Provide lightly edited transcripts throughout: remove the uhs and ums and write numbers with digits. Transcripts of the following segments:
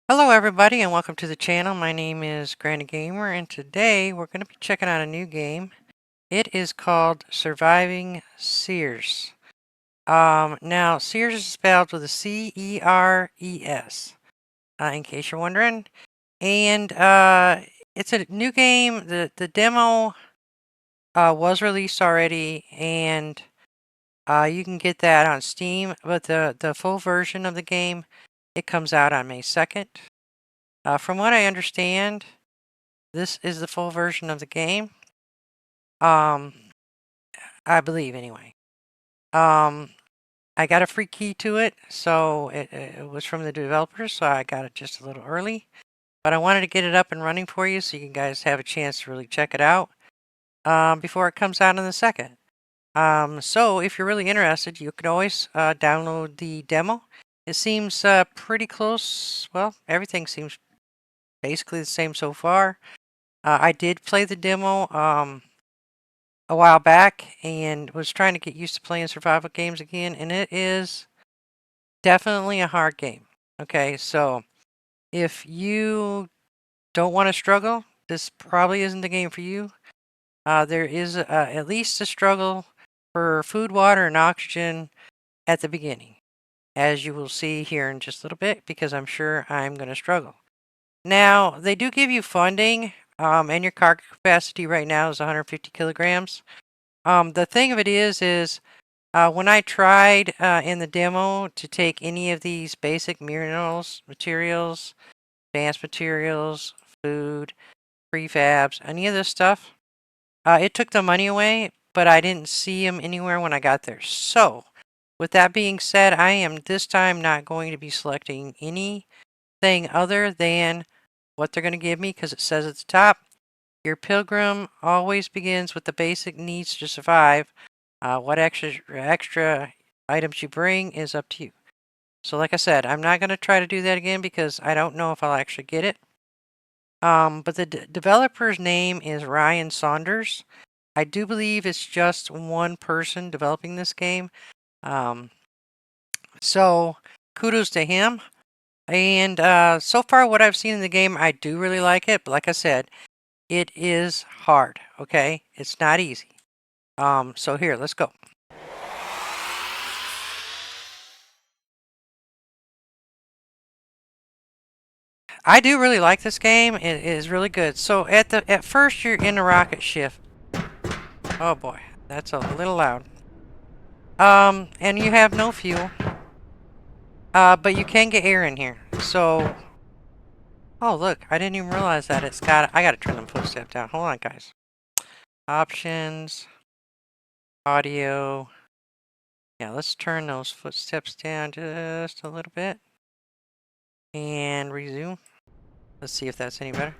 Hello everybody and welcome to the channel. My name is Granny Gamer and today we're going to be checking out a new game. It is called Surviving Ceres. Now Ceres is spelled with a C-E-R-E-S, in case you're wondering. And it's a new game. The demo was released already and you can get that on Steam, but the full version of the game, it comes out on May 2nd. From what I understand, this is the full version of the game. I believe anyway. I got a free key to it, so it was from the developers, so I got it just a little early. But I wanted to get it up and running for you so you guys have a chance to really check it out before it comes out on the 2nd. So if you're really interested, you can always download the demo. It seems pretty close. Well, everything seems basically the same so far. I did play the demo a while back and was trying to get used to playing survival games again, and it is definitely a hard game. Okay, so if you don't want to struggle, this probably isn't the game for you. There is at least a struggle for food, water, and oxygen at the beginning, as you will see here in just a little bit, because I'm sure I'm going to struggle. Now, they do give you funding, and your cargo capacity right now is 150 kilograms. The thing of it is when I tried in the demo to take any of these basic minerals, materials, advanced materials, food, prefabs, any of this stuff, it took the money away, but I didn't see them anywhere when I got there. So, with that being said, I am this time not going to be selecting anything other than what they're going to give me, because it says at the top, your pilgrim always begins with the basic needs to survive. What extra items you bring is up to you. So like I said, I'm not going to try to do that again because I don't know if I'll actually get it. But the developer's name is Ryan Saunders. I do believe it's just one person developing this game. So kudos to him. And so far what I've seen in the game, I do really like it. But like I said, it is hard, okay? It's not easy. So here, let's go. I do really like this game. It is really good. So at first you're in a rocket ship. Oh boy, that's a little loud. And you have no fuel. But you can get air in here. So, oh look, I didn't even realize that it's got. I gotta turn the footsteps down. Hold on, guys. Options, audio. Yeah, let's turn those footsteps down just a little bit. And resume. Let's see if that's any better.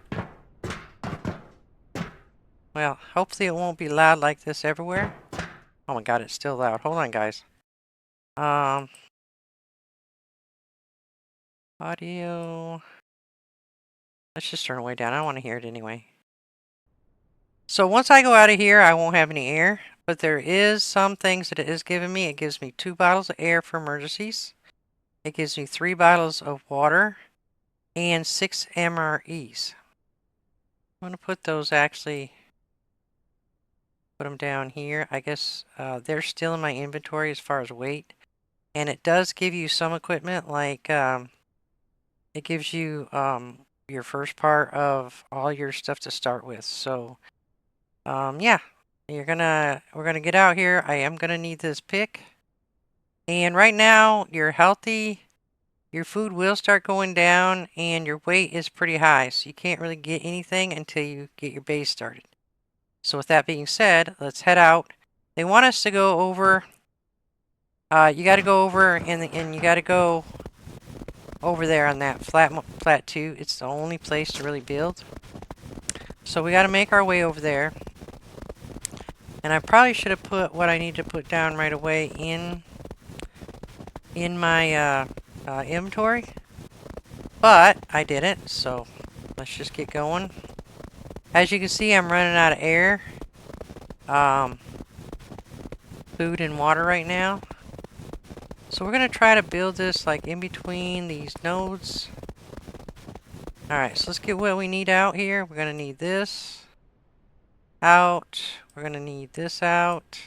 Well, hopefully it won't be loud like this everywhere. Oh my god, it's still loud. Hold on, guys. Audio. Let's just turn it way down. I don't want to hear it anyway. So once I go out of here, I won't have any air. But there is some things that it is giving me. It gives me 2 bottles of air for emergencies. It gives me 3 bottles of water. And 6 MREs. I'm going to put those actually... Put them down here. I guess they're still in my inventory as far as weight. And it does give you some equipment like... it gives you your first part of all your stuff to start with. So, yeah, we're gonna get out here. I am gonna need this pick. And right now, you're healthy. Your food will start going down, and your weight is pretty high, so you can't really get anything until you get your base started. So with that being said, let's head out. They want us to go over. You got to go over, and you got to go over there on that flat 2. It's the only place to really build. So we got to make our way over there. And I probably should have put what I need to put down right away in my inventory. But I didn't, so let's just get going. As you can see, I'm running out of air. food and water right now. So we're going to try to build this like in between these nodes. Alright, so let's get what we need out here. We're going to need this out. We're going to need this out.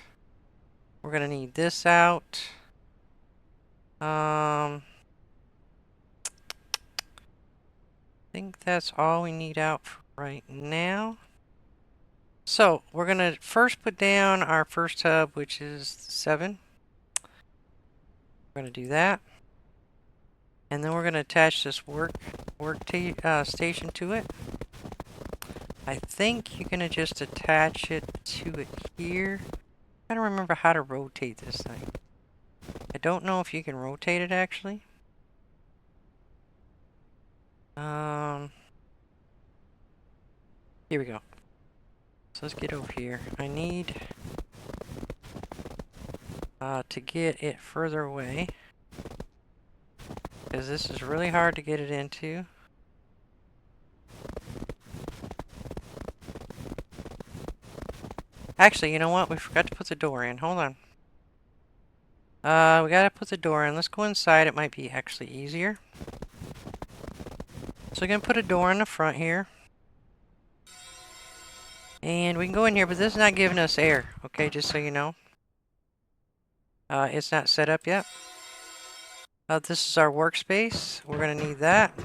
We're going to need this out. I think that's all we need out for right now. So we're going to first put down our first hub, which is 7. We're going to do that. And then we're going to attach this work station to it. I think you're going to just attach it to it here. I don't remember how to rotate this thing. I don't know if you can rotate it actually. Here we go. So let's get over here. I need to get it further away, because this is really hard to get it into. Actually, you know what? We forgot to put the door in. Hold on. We gotta put the door in. Let's go inside. It might be actually easier. So we're gonna put a door in the front here. And we can go in here, but this is not giving us air. Okay, just so you know. It's not set up yet. This is our workspace. We're gonna need that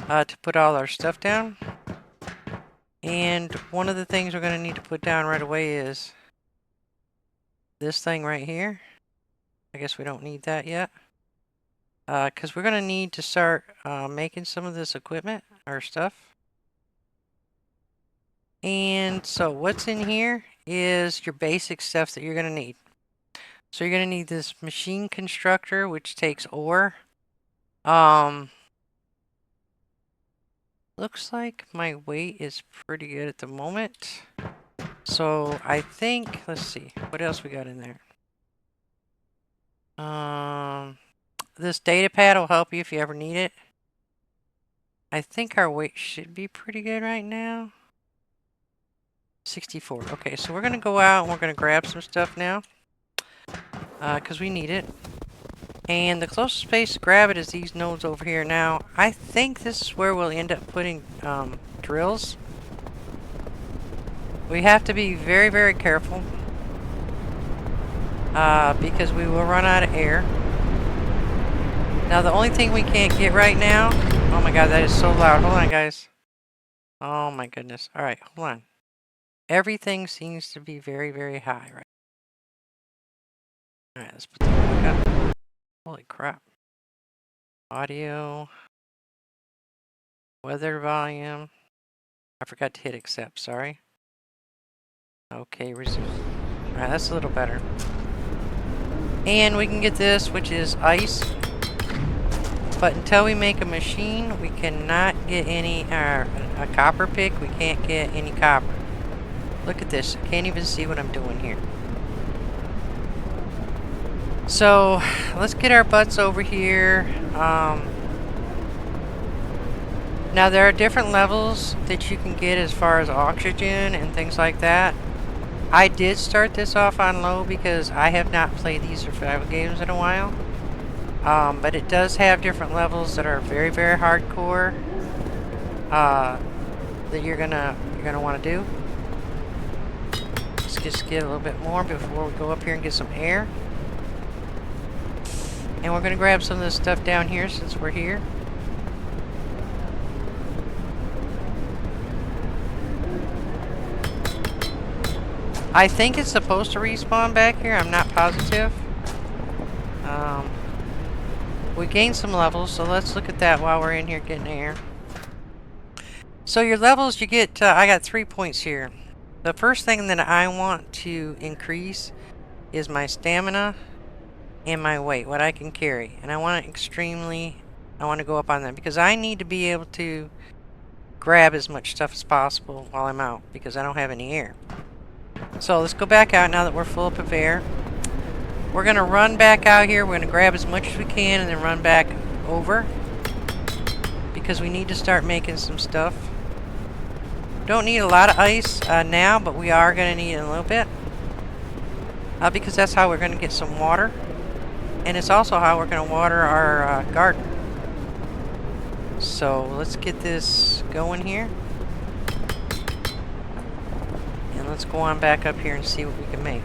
to put all our stuff down. And one of the things we're going to need to put down right away is this thing right here. I guess we don't need that yet. Because we're going to need to start making some of this equipment, our stuff. And so what's in here is your basic stuff that you're going to need. So you're going to need this machine constructor, which takes ore. Looks like my weight is pretty good at the moment. So I think, let's see, what else we got in there? This data pad will help you if you ever need it. I think our weight should be pretty good right now. 64. Okay, so we're going to go out and we're going to grab some stuff now. Because we need it. And the closest place to grab it is these nodes over here. Now, I think this is where we'll end up putting drills. We have to be very, very careful. Because we will run out of air. Now, the only thing we can't get right now... Oh my god, that is so loud. Hold on, guys. Oh my goodness. Alright, hold on. Everything seems to be very, very high right now. Alright, let's put that back up. Holy crap. Audio. Weather volume. I forgot to hit accept, sorry. Okay, resume. Alright, that's a little better. And we can get this, which is ice. But until we make a machine, we cannot get any, a copper pick, we can't get any copper. Look at this, I can't even see what I'm doing here. So, let's get our butts over here. Now there are different levels that you can get as far as oxygen and things like that. I did start this off on low because I have not played these survival games in a while. But it does have different levels that are very, very hardcore. That you're gonna want to do. Let's just get a little bit more before we go up here and get some air. And we're gonna grab some of this stuff down here since we're here. I think it's supposed to respawn back here. I'm not positive. We gained some levels, so let's look at that while we're in here getting air. So your levels, you get, I got 3 points here. The first thing that I want to increase is my stamina and my weight, what I can carry. And I want to I want to go up on that because I need to be able to grab as much stuff as possible while I'm out because I don't have any air. So let's go back out now that we're full up of air. We're going to run back out here. We're going to grab as much as we can and then run back over because we need to start making some stuff. Don't need a lot of ice now, but we are going to need it a little bit. Because that's how we're going to get some water. And it's also how we're going to water our garden. So let's get this going here. And let's go on back up here and see what we can make.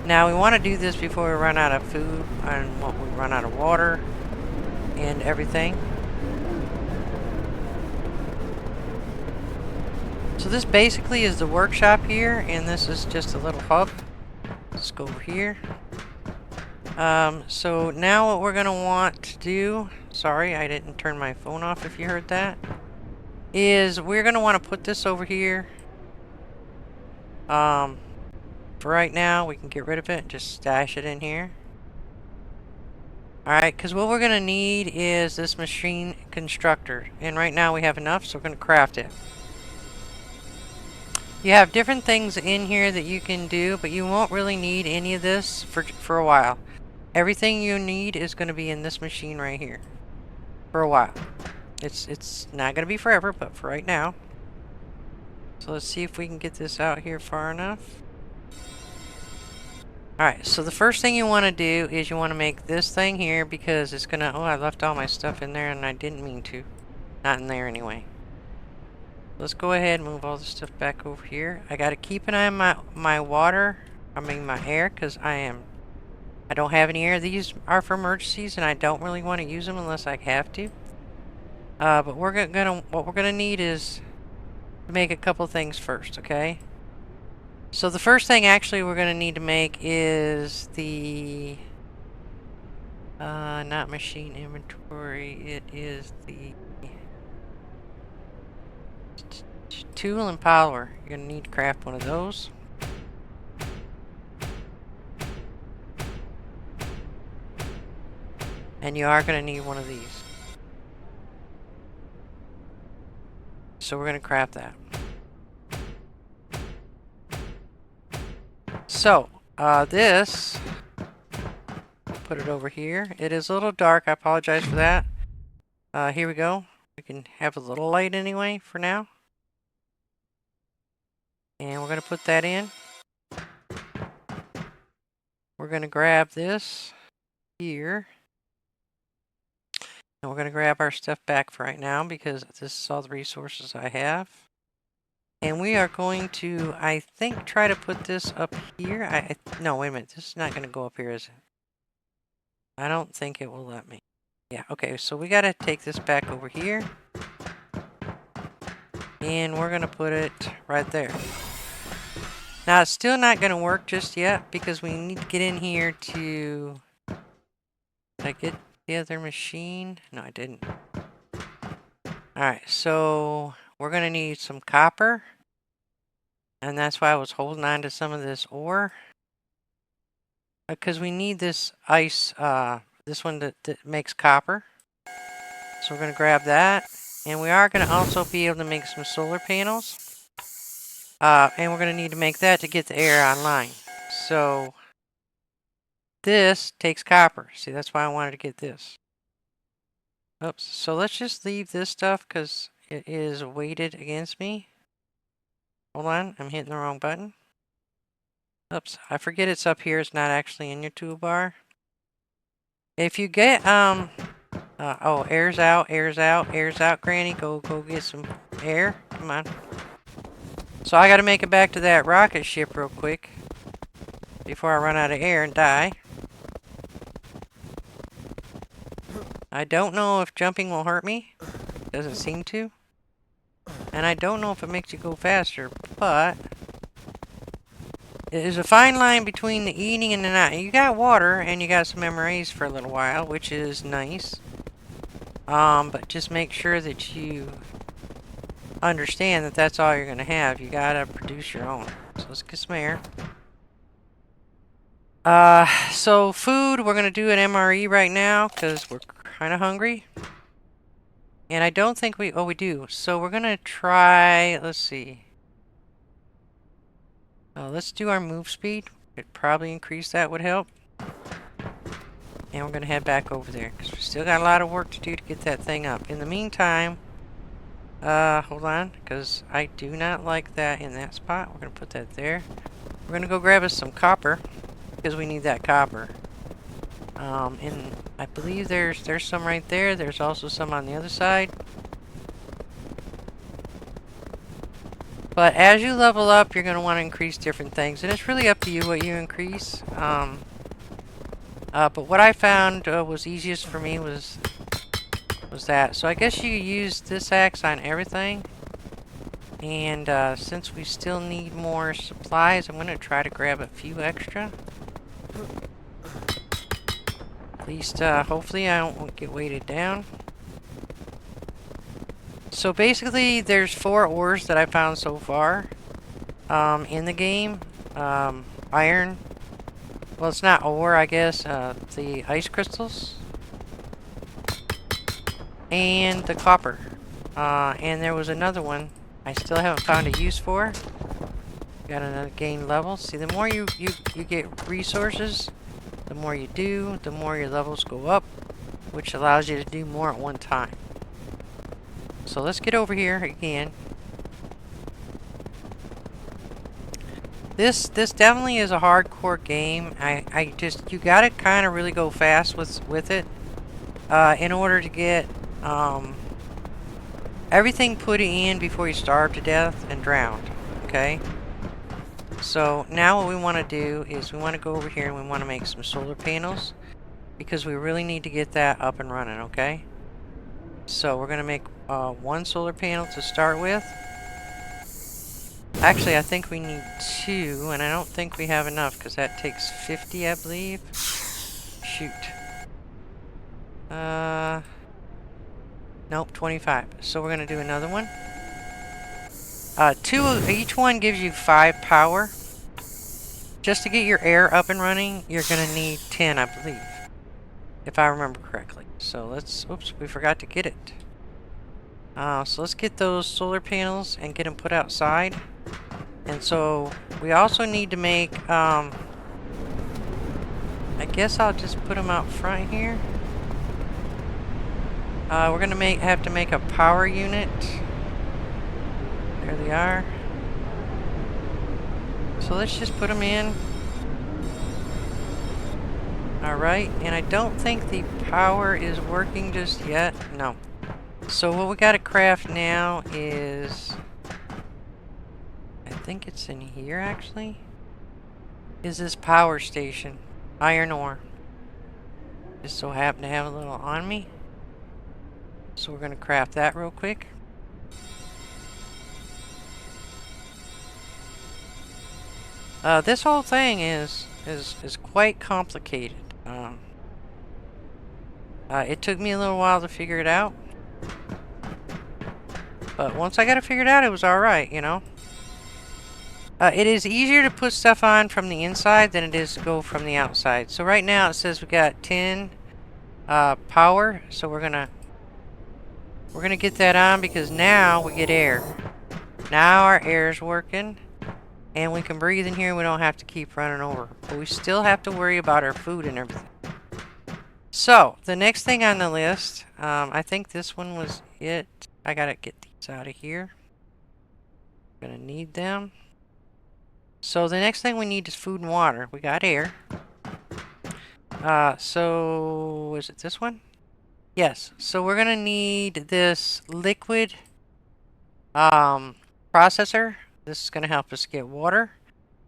Now we want to do this before we run out of food and what we run out of water and everything. So this basically is the workshop here, and this is just a little hub. Let's go over here. So now what we're going to want to do, sorry I didn't turn my phone off if you heard that, is we're going to want to put this over here. For right now we can get rid of it and just stash it in here. Alright, because what we're going to need is this machine constructor, and right now we have enough, so we're going to craft it. You have different things in here that you can do, but you won't really need any of this for a while. Everything you need is going to be in this machine right here for a while. It's not going to be forever, but for right now. So let's see if we can get this out here far enough. Alright, so the first thing you want to do is you want to make this thing here, because it's going to... Oh, I left all my stuff in there and I didn't mean to. Not in there anyway. Let's go ahead and move all the stuff back over here. I got to keep an eye on my water. I mean my air, because I don't have any air. These are for emergencies, and I don't really want to use them unless I have to. But what we're gonna need is to make a couple things first, okay? So the first thing actually we're gonna need to make is the not machine inventory. It is the tool and power. You're gonna need to craft one of those. And you are going to need one of these. So we're going to craft that. So, this, put it over here. It is a little dark. I apologize for that. Here we go. We can have a little light anyway for now. And we're going to put that in. We're going to grab this here. And we're going to grab our stuff back for right now, because this is all the resources I have. And we are going to, I think, try to put this up here. No, wait a minute. This is not going to go up here, is it? I don't think it will let me. Yeah, okay. So we got to take this back over here. And we're going to put it right there. Now, it's still not going to work just yet, because we need to get in here to... Did I get the other machine? No, I didn't. Alright, so we're going to need some copper. And that's why I was holding on to some of this ore. Because we need this ice, this one that makes copper. So we're going to grab that. And we are going to also be able to make some solar panels. And we're going to need to make that to get the air online. So this takes copper. See, that's why I wanted to get this. Oops. So let's just leave this stuff because it is weighted against me. Hold on. I'm hitting the wrong button. Oops. I forget it's up here. It's not actually in your toolbar. If you get, oh, air's out, air's out, air's out, Granny. Go get some air. Come on. So I got to make it back to that rocket ship real quick before I run out of air and die. I don't know if jumping will hurt me. Doesn't seem to. And I don't know if it makes you go faster, but it is a fine line between the eating and the not. You got water and you got some MRAs for a little while, which is nice. But just make sure that you understand that that's all you're going to have. You got to produce your own. So let's get some air. So food, we're going to do an MRE right now because we're kind of hungry. And I don't think we do. So we're going to try, let's see. Let's do our move speed. It'd probably increase that would help. And we're going to head back over there because we still got a lot of work to do to get that thing up. In the meantime, Hold on, because I do not like that in that spot. We're going to put that there. We're going to go grab us some copper, because we need that copper. And I believe there's some right there. There's also some on the other side. But as you level up, you're going to want to increase different things. And it's really up to you what you increase. But what I found was easiest for me was that. So I guess you use this axe on everything. And since we still need more supplies, I'm going to try to grab a few extra. At least, hopefully I won't get weighted down. So basically, there's 4 ores that I found so far in the game. Iron. Well, it's not ore, I guess. The ice crystals. And the copper. And there was another one I still haven't found a use for. Got another gain level. See, the more you get resources, the more you do, the more your levels go up, which allows you to do more at one time. So let's get over here again. This definitely is a hardcore game. I just, you gotta kind of really go fast with it in order to get everything put in before you starve to death and drowned. Okay. So now what we want to do is we want to go over here and we want to make some solar panels because we really need to get that up and running. Okay. So we're gonna make 1 solar panel to start with. Actually, I think we need 2, and I don't think we have enough because that takes 50, I believe. Shoot. Nope, 25. So we're gonna do another one. 2, each one gives you 5 power. Just to get your air up and running, you're gonna need 10, I believe, if I remember correctly. So let's, oops, we forgot to get it. So let's get those solar panels and get them put outside. And so we also need to make, I guess I'll just put them out front here. We're gonna have to make a power unit. There they are. So let's just put them in. Alright, and I don't think the power is working just yet. No. So what we gotta craft now is, I think it's in here actually, is this power station. Iron ore. Just so happen to have a little on me. So we're gonna craft that real quick. This whole thing is quite complicated. It took me a little while to figure it out. But once I got it figured out, it was alright, you know. It is easier to put stuff on from the inside than it is to go from the outside. So right now it says we got 10 power. So we're gonna get that on because now we get air. Now our air is working. And we can breathe in here. We don't have to keep running over. But we still have to worry about our food and everything. So, the next thing on the list, I think this one was it. I gotta get these out of here. Gonna need them. So, the next thing we need is food and water. We got air. So, is it this one? Yes. So, we're gonna need this liquid processor. This is gonna help us get water.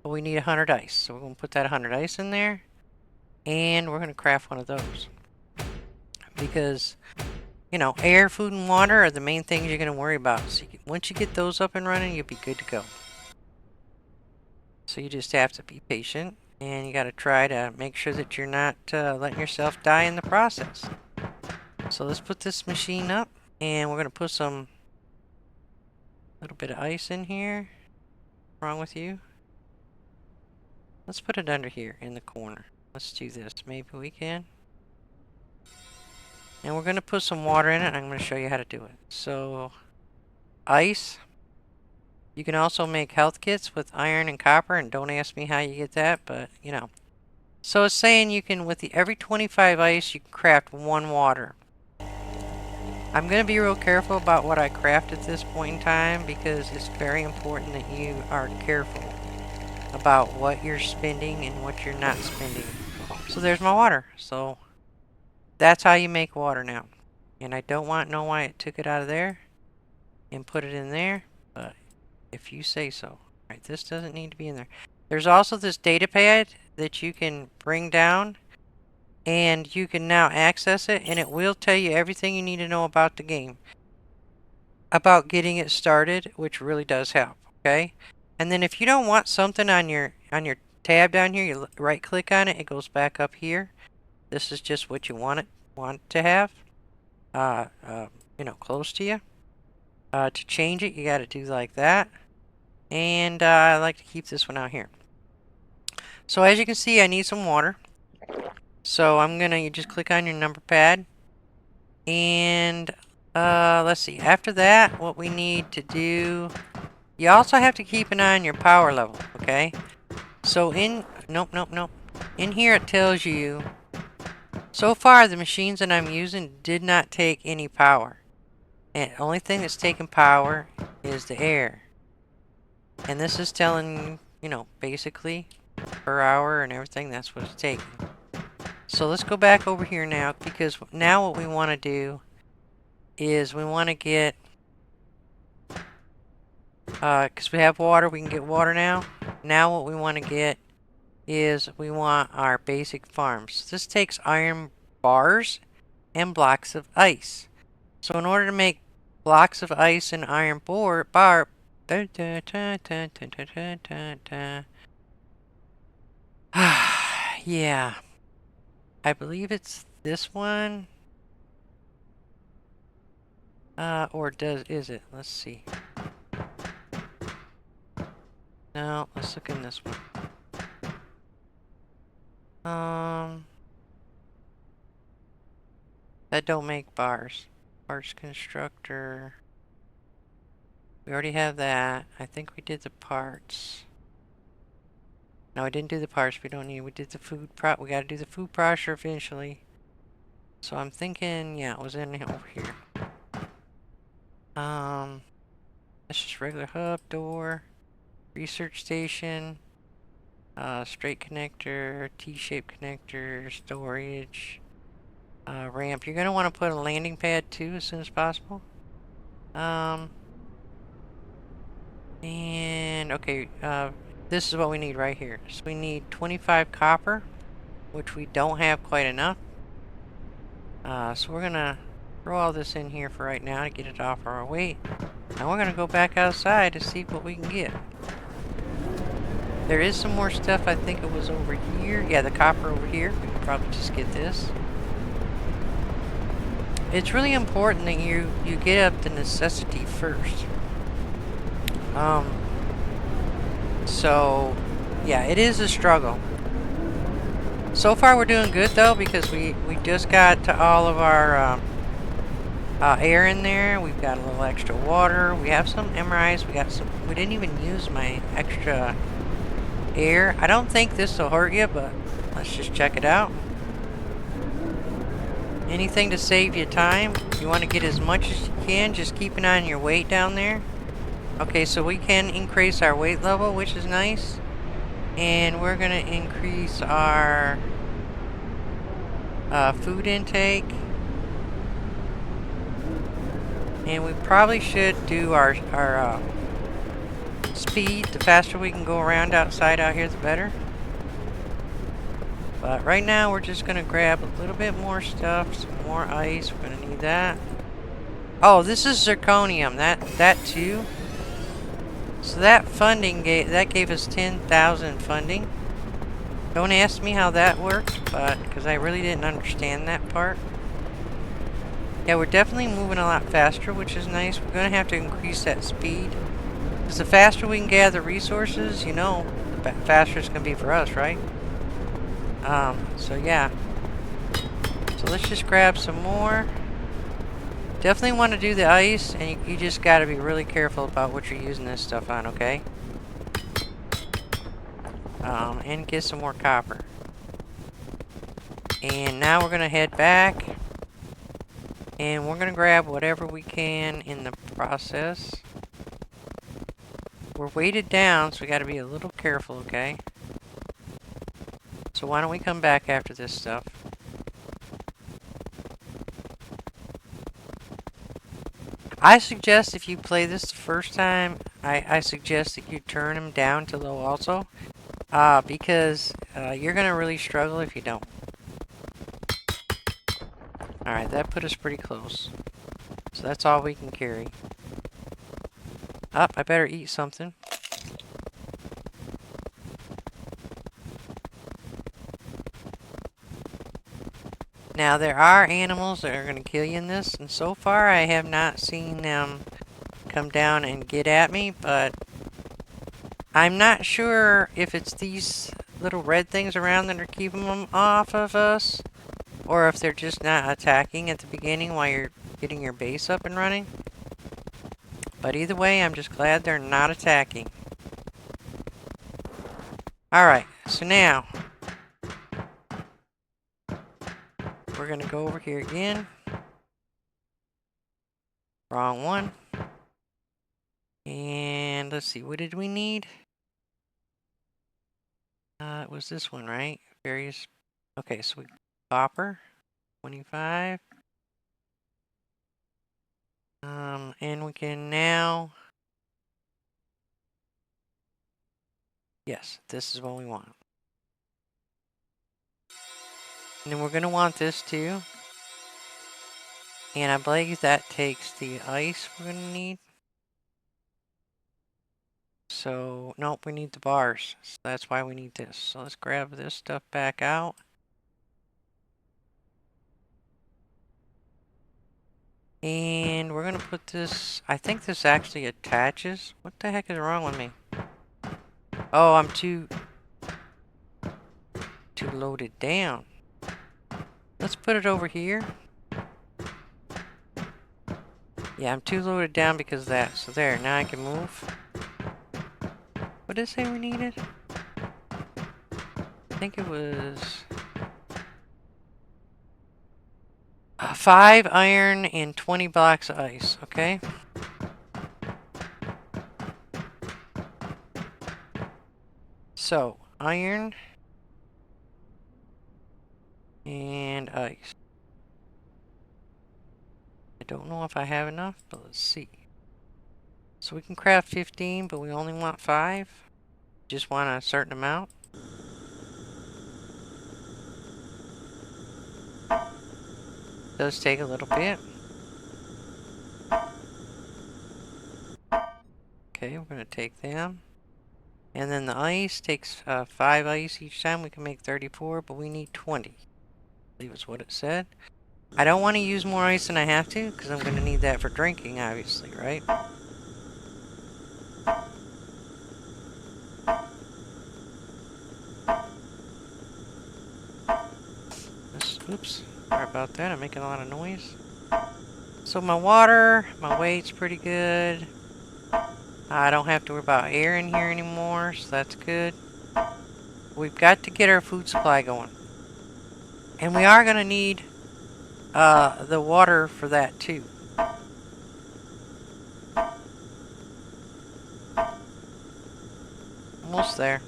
But we need 100 ice. So, we're gonna put that 100 ice in there. And we're gonna craft one of those. Because, you know, air, food, and water are the main things you're going to worry about. So once you get those up and running, you'll be good to go. So you just have to be patient, and you got to try to make sure that you're not letting yourself die in the process. So let's put this machine up, and we're going to put some little bit of ice in here. What's wrong with you? Let's put it under here in the corner. Let's do this. Maybe we can. And we're going to put some water in it, and I'm going to show you how to do it. So, ice. You can also make health kits with iron and copper, and don't ask me how you get that, but, you know. So, it's saying you can, with every 25 ice, you can craft 1 water. I'm going to be real careful about what I craft at this point in time because it's very important that you are careful about what you're spending and what you're not spending. So there's my water. So that's how you make water now. And I don't know why it took it out of there and put it in there, but if you say so. All right, this doesn't need to be in there. There's also this data pad that you can bring down and you can now access it, and it will tell you everything you need to know about the game, about getting it started, which really does help. Okay, and then if you don't want something on your tab down here, you right click on it, it goes back up here. This is just what you want to have, close to you. To change it, you got to do like that, and I like to keep this one out here. So as you can see, I need some water. So you just click on your number pad, and let's see. After that, what we need to do, you also have to keep an eye on your power level, okay? So nope. In here it tells you, so far the machines that I'm using did not take any power. And the only thing that's taking power is the air. And this is telling, basically per hour and everything, that's what it's taking. So let's go back over here now, because now what we want to do is we want to get, because we have water, we can get water now. Now what we want to get is we want our basic farms. This takes iron bars and blocks of ice. So in order to make blocks of ice and iron yeah, I believe it's this one. Is it? Let's see. No, let's look in this one. That don't make bars. Parts constructor. We already have that. I think we did the parts. No, we didn't do the parts. We don't need. We did the food we got to do the food processor eventually. So I'm thinking, yeah, it was in over here. That's just regular hub, door, research station, straight connector, T-shaped connector, storage, ramp. You're gonna want to put a landing pad too as soon as possible. And okay, this is what we need right here. So we need 25 copper, which we don't have quite enough. So we're gonna throw all this in here for right now to get it off our weight. Now we're gonna go back outside to see what we can get. There is some more stuff. I think it was over here. Yeah, the copper over here. We can probably just get this. It's really important that you get up the necessity first. So yeah, it is a struggle. So far we're doing good though, because we just got to all of our air in there. We've got a little extra water. We have some MRIs. We didn't even use my extra air. I don't think this will hurt you, but let's just check it out. Anything to save you time. You want to get as much as you can. Just keep an eye on your weight down there. Okay, so we can increase our weight level, which is nice. And we're going to increase our food intake. And we probably should do our speed. The faster we can go around outside out here, the better. But right now, we're just going to grab a little bit more stuff. Some more ice. We're going to need that. Oh, this is zirconium. That too. So that funding gave us 10,000 funding. Don't ask me how that worked, but because I really didn't understand that part. Yeah, we're definitely moving a lot faster, which is nice. We're going to have to increase that speed. Because the faster we can gather resources, the faster it's going to be for us, right? So yeah. So let's just grab some more. Definitely want to do the ice, and you just got to be really careful about what you're using this stuff on, okay? And get some more copper. And now we're going to head back. And we're going to grab whatever we can in the process. We're weighted down, so we got to be a little careful, okay? So why don't we come back after this stuff? I suggest if you play this the first time, I suggest that you turn them down to low also. Because you're going to really struggle if you don't. Alright, that put us pretty close. So that's all we can carry. I better eat something. Now, there are animals that are going to kill you in this, and so far I have not seen them come down and get at me, but I'm not sure if it's these little red things around that are keeping them off of us, or if they're just not attacking at the beginning while you're getting your base up and running. But either way, I'm just glad they're not attacking. Alright, so now we're going to go over here again. Wrong one. And let's see, what did we need? It was this one, right? Various. Okay, so we copper, 25. And we can now. Yes, this is what we want. And then we're going to want this too. And I believe that takes the ice we're going to need. So, nope, we need the bars. So that's why we need this. So let's grab this stuff back out. And we're going to put this, I think this actually attaches. What the heck is wrong with me? Oh, I'm too loaded down. Let's put it over here. Yeah, I'm too loaded down because of that. So there, now I can move. What did it say we needed? I think it was 5 iron and 20 blocks of ice, okay? So, iron and ice. I don't know if I have enough, but let's see. So we can craft 15, but we only want 5. Just want a certain amount. Does take a little bit. Okay, we're going to take them. And then the ice takes 5 ice each time. We can make 34, but we need 20. I believe is what it said. I don't want to use more ice than I have to, because I'm going to need that for drinking, obviously, right? Oops, sorry about that. I'm making a lot of noise. So my water, my weight's pretty good. I don't have to worry about air in here anymore, so that's good. We've got to get our food supply going. And we are going to need the water for that too. Almost there.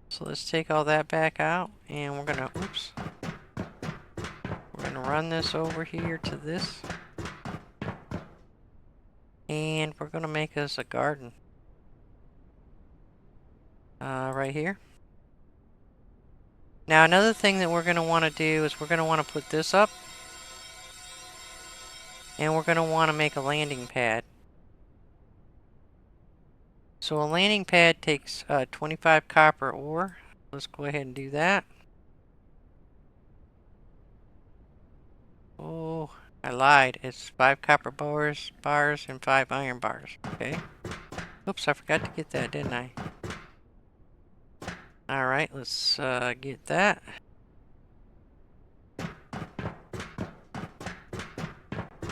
So let's take all that back out, and we're going to, oops. We're going to run this over here to this. And we're going to make us a garden. Right here. Now another thing that we're going to want to do is we're going to want to put this up. And we're going to want to make a landing pad. So a landing pad takes 25 copper ore. Let's go ahead and do that. Oh, I lied. It's 5 copper bars, and 5 iron bars. Okay. Oops, I forgot to get that, didn't I? Alright, let's get that.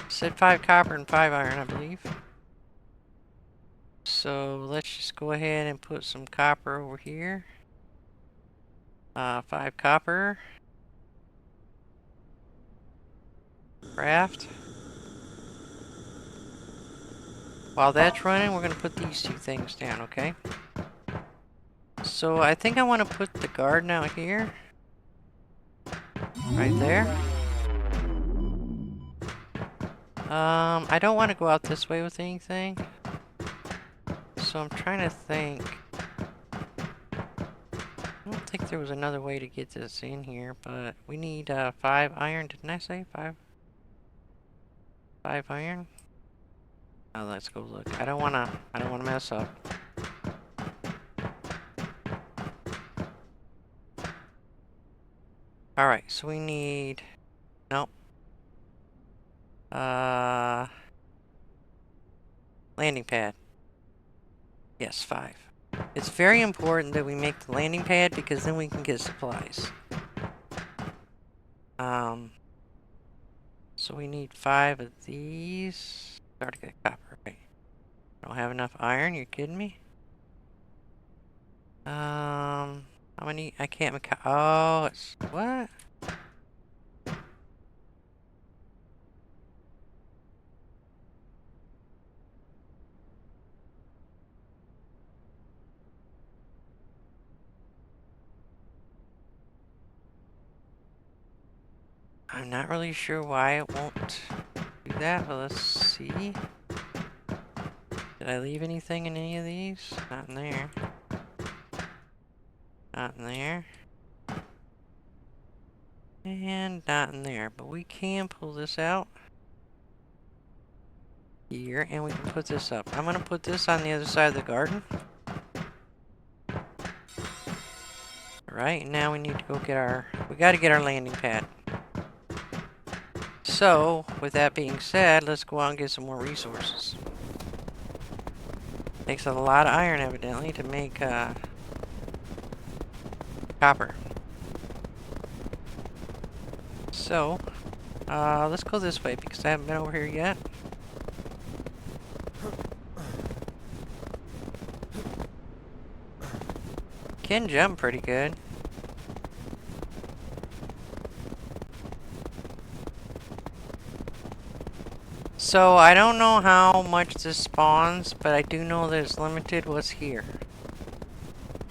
Said 5 copper and 5 iron, I believe. So let's just go ahead and put some copper over here. 5 copper. Craft. While that's running, we're going to put these two things down, okay? So I think I want to put the garden out here. Right there. I don't want to go out this way with anything. So I'm trying to think. I don't think there was another way to get this in here, but we need 5 iron. Didn't I say 5? 5 iron? Oh, let's go look. I don't wanna mess up. Alright, so we need... Nope. Landing pad. Yes, 5. It's very important that we make the landing pad because then we can get supplies. So we need 5 of these. Already got copper, right? Don't have enough iron, you're kidding me? How many? I can't make... Oh, it's... What? I'm not really sure why it won't do that, but let's see. Did I leave anything in any of these? Not in there. Not in there. And not in there. But we can pull this out here, and we can put this up. I'm going to put this on the other side of the garden. Alright, now we need to go get our... We got to get our landing pad. So, with that being said, let's go out and get some more resources. Takes a lot of iron, evidently, to make copper. So, let's go this way because I haven't been over here yet. Can jump pretty good. So, I don't know how much this spawns, but I do know that it's limited what's here.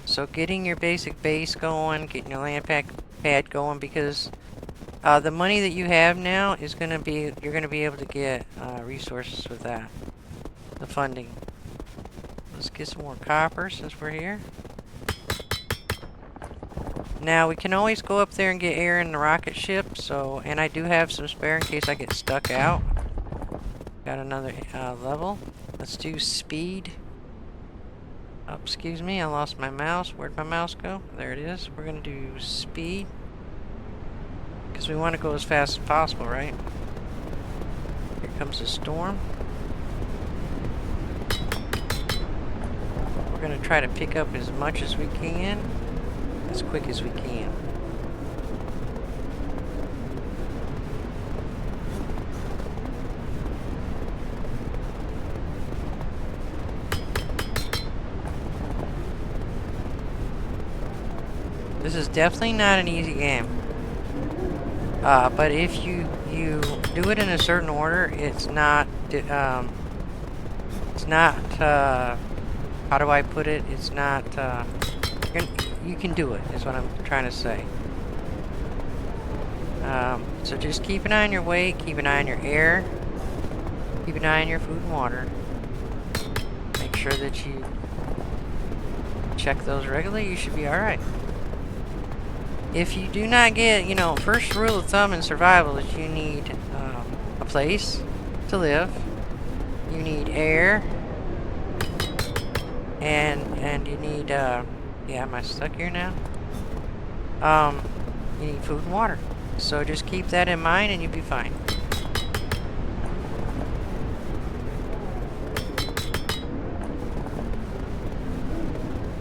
So, getting your basic base going, getting your land pad going, because the money that you have now is going to be, you're going to be able to get resources with that. The funding. Let's get some more copper since we're here. Now, we can always go up there and get air in the rocket ship, so, and I do have some spare in case I get stuck out. Got another level. Let's do speed. Oh, excuse me, I lost my mouse. Where'd my mouse go? There it is. We're going to do speed. Because we want to go as fast as possible, right? Here comes the storm. We're going to try to pick up as much as we can, as quick as we can. This is definitely not an easy game. But if you do it in a certain order, it's not, how do I put it? It's not, you can do it, is what I'm trying to say. So just keep an eye on your weight, keep an eye on your air, keep an eye on your food and water. Make sure that you check those regularly, you should be alright. If you do not get, first rule of thumb in survival is you need a place to live, you need air, and you need, yeah, am I stuck here now? You need food and water. So just keep that in mind and you'll be fine.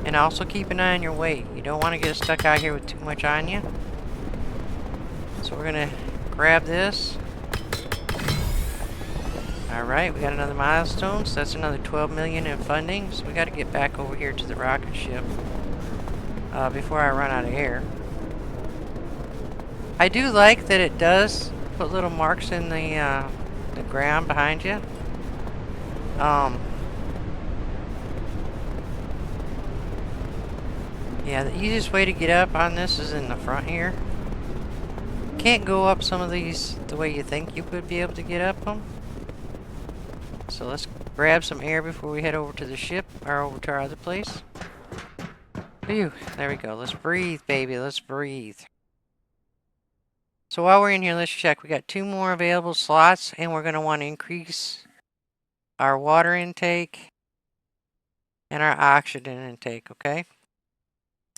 And also keep an eye on your weight. You don't want to get stuck out here with too much on you. So we're going to grab this. Alright, we got another milestone. So that's another 12 million in funding. So we got to get back over here to the rocket ship before I run out of air. I do like that it does put little marks in the ground behind you. Yeah, the easiest way to get up on this is in the front here. Can't go up some of these the way you think you would be able to get up them. So let's grab some air before we head over to the ship, or over to our other place. Phew, there we go. Let's breathe, baby. Let's breathe. So while we're in here, let's check. We got 2 more available slots, and we're going to want to increase our water intake and our oxygen intake, okay?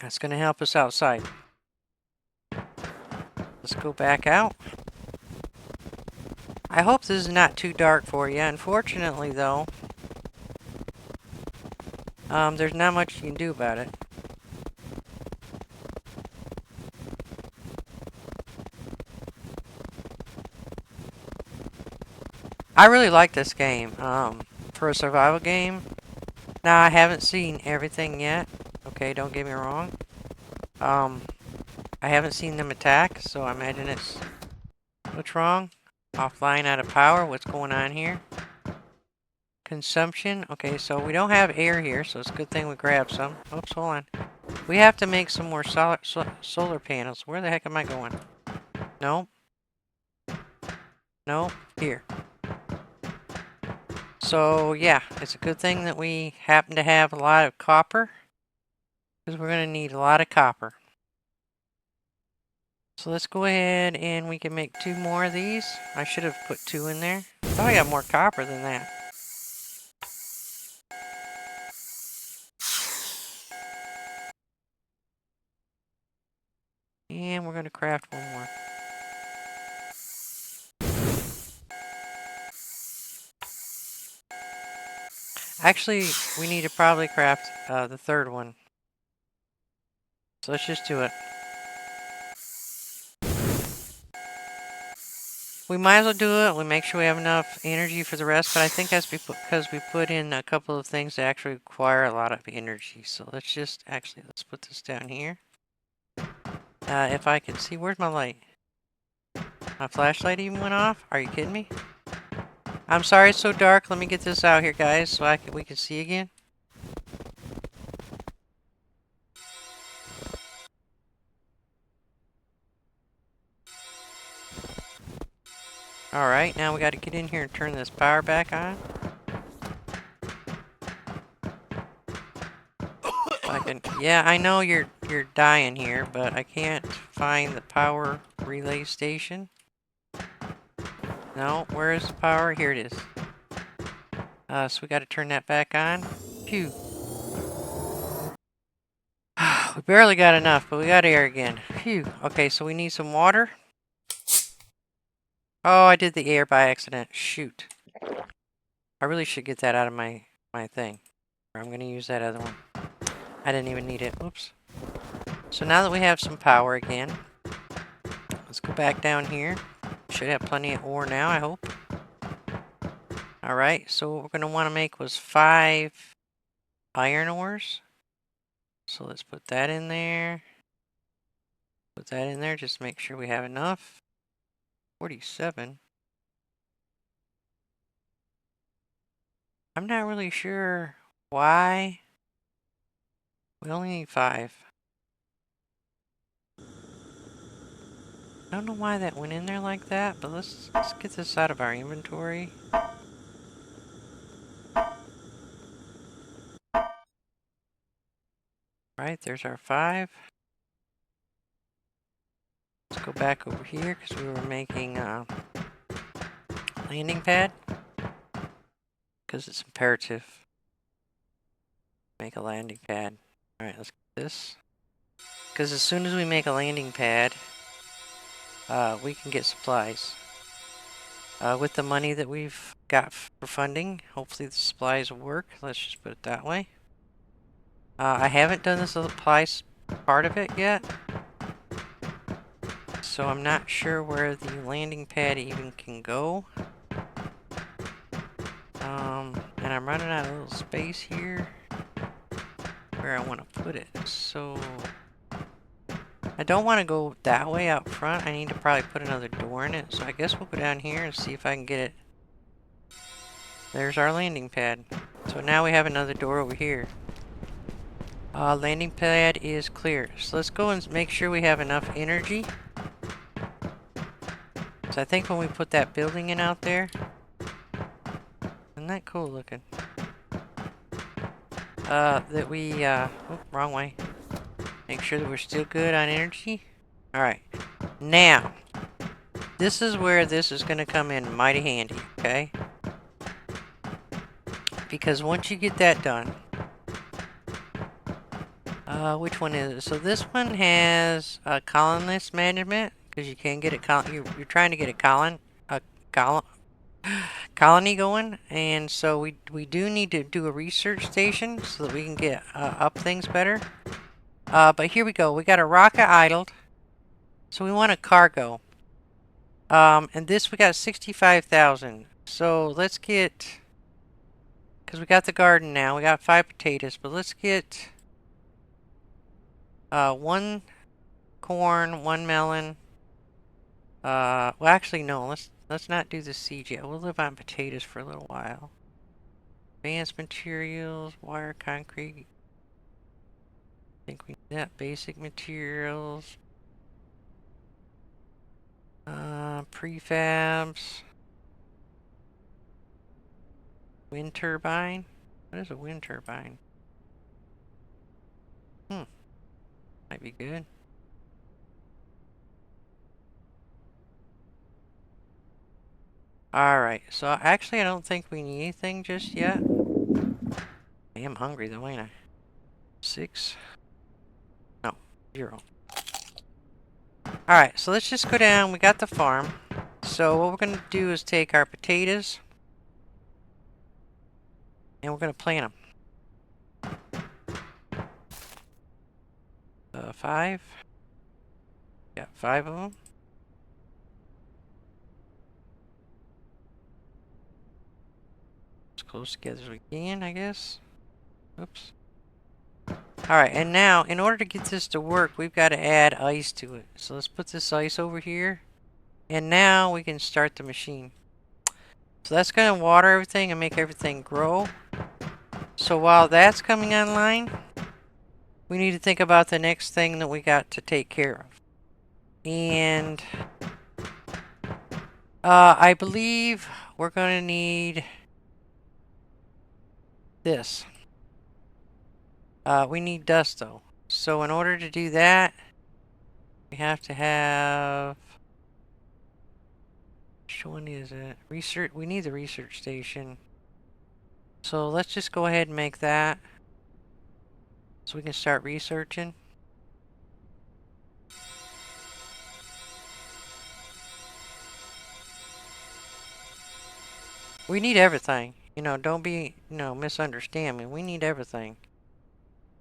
That's going to help us outside. Let's go back out. I hope this is not too dark for you. Unfortunately, though, there's not much you can do about it. I really like this game for a survival game. Now, I haven't seen everything yet. Okay, don't get me wrong. I haven't seen them attack, so I imagine it's... What's wrong? Offline, out of power. What's going on here? Consumption. Okay, so we don't have air here, so it's a good thing we grabbed some. Oops, hold on. We have to make some more solar panels. Where the heck am I going? No. No. Here. So, yeah, it's a good thing that we happen to have a lot of copper, because we're going to need a lot of copper. So let's go ahead and we can make 2 more of these. I should have put 2 in there. I thought I got more copper than that. And we're going to craft 1 more. Actually, we need to probably craft the 3rd one. So let's just do it. We might as well do it. We make sure we have enough energy for the rest, but I think that's because we put in a couple of things that actually require a lot of energy. So let's just, let's put this down here. If I can see, where's my light? My flashlight even went off? Are you kidding me? I'm sorry it's so dark. Let me get this out here, guys, so we can see again. Alright, now we got to get in here and turn this power back on. Yeah, I know you're dying here, but I can't find the power relay station. No, where is the power? Here it is. So we got to turn that back on. Phew. We barely got enough, but we got air again. Phew. Okay, so we need some water. Oh, I did the air by accident. Shoot. I really should get that out of my thing. Or I'm going to use that other one. I didn't even need it. Whoops. So now that we have some power again, let's go back down here. Should have plenty of ore now, I hope. Alright, so what we're going to want to make was 5 iron ores. So let's put that in there. Put that in there, just make sure we have enough. 47. I'm not really sure why. We only need 5. I don't know why that went in there like that, but let's get this out of our inventory. Right, there's our 5. Let's go back over here because we were making a landing pad. Because it's imperative. Make a landing pad. Alright, let's get this. Because as soon as we make a landing pad, we can get supplies. With the money that we've got for funding, hopefully the supplies will work. Let's just put it that way. I haven't done the supplies part of it yet. So I'm not sure where the landing pad even can go. And I'm running out of a little space here where I want to put it. So I don't want to go that way out front. I need to probably put another door in it. So I guess we'll go down here and see if I can get it. There's our landing pad. So now we have another door over here. Landing pad is clear. So let's go and make sure we have enough energy. So I think when we put that building in out there. Isn't that cool looking? That we, wrong way. Make sure that we're still good on energy. Alright. Now, this is where this is going to come in mighty handy, okay? Because once you get that done, which one is it? So this one has colonist management, because you can get it. You're trying to get a colony going, and so we do need to do a research station so that we can get up things better. But here we go. We got a rocket idled, so we want a cargo. And this we got 65,000. So let's get, because we got the garden now. We got 5 potatoes, but let's get 1 corn, 1 melon. Well, actually, no. Let's not do the seed yet. We'll live on potatoes for a little while. Advanced materials, wire, concrete. I think we need that. Basic materials. Prefabs. Wind turbine. What is a wind turbine? Might be good. Alright, so actually I don't think we need anything just yet. I am hungry though, ain't I? 6. No, 0. Alright, so let's just go down. We got the farm. So what we're going to do is take our potatoes and we're going to plant them. 5. Got 5 of them. As close together as we can, I guess. Oops. Alright, and now, in order to get this to work, we've got to add ice to it. So let's put this ice over here. And now we can start the machine. So that's going to water everything and make everything grow. So while that's coming online, we need to think about the next thing that we got to take care of. And I believe we're going to need this. We need dust though. So in order to do that, we have to have... Which one is it? Research. We need the research station. So let's just go ahead and make that. So we can start researching. We need everything. You know, don't be, misunderstand me. We need everything.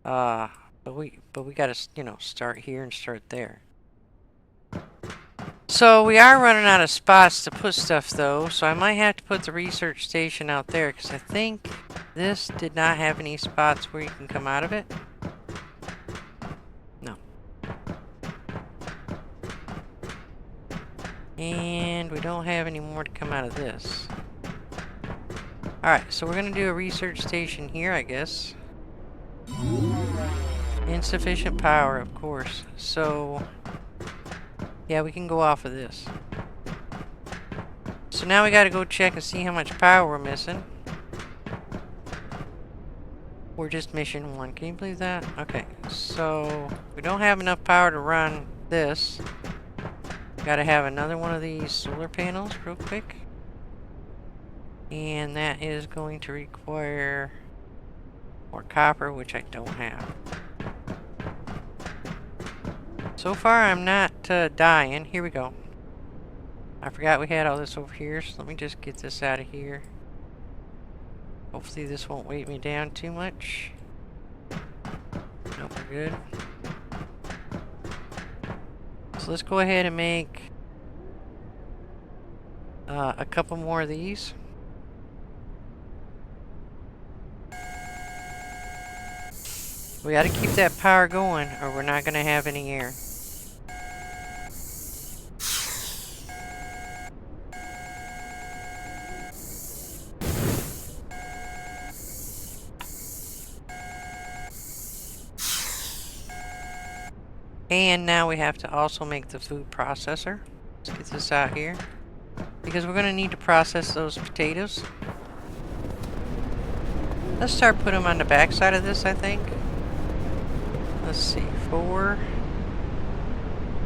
But we gotta, start here and start there. So we are running out of spots to put stuff though, so I might have to put the research station out there because I think this did not have any spots where you can come out of it. No. And we don't have any more to come out of this. Alright, so we're going to do a research station here, I guess. Insufficient power, of course. So, yeah, we can go off of this. So now we got to go check and see how much power we're missing. We're just mission 1. Can you believe that? Okay, so we don't have enough power to run this. Got to have another one of these solar panels real quick. And that is going to require more copper, which I don't have. So far, I'm not dying. Here we go. I forgot we had all this over here, so let me just get this out of here. Hopefully this won't weight me down too much. Nope, we're good. So let's go ahead and make a couple more of these. We gotta keep that power going or we're not gonna have any air. And now we have to also make the food processor. Let's get this out here, because we're going to need to process those potatoes. Let's start putting them on the back side of this, I think. Let's see, 4.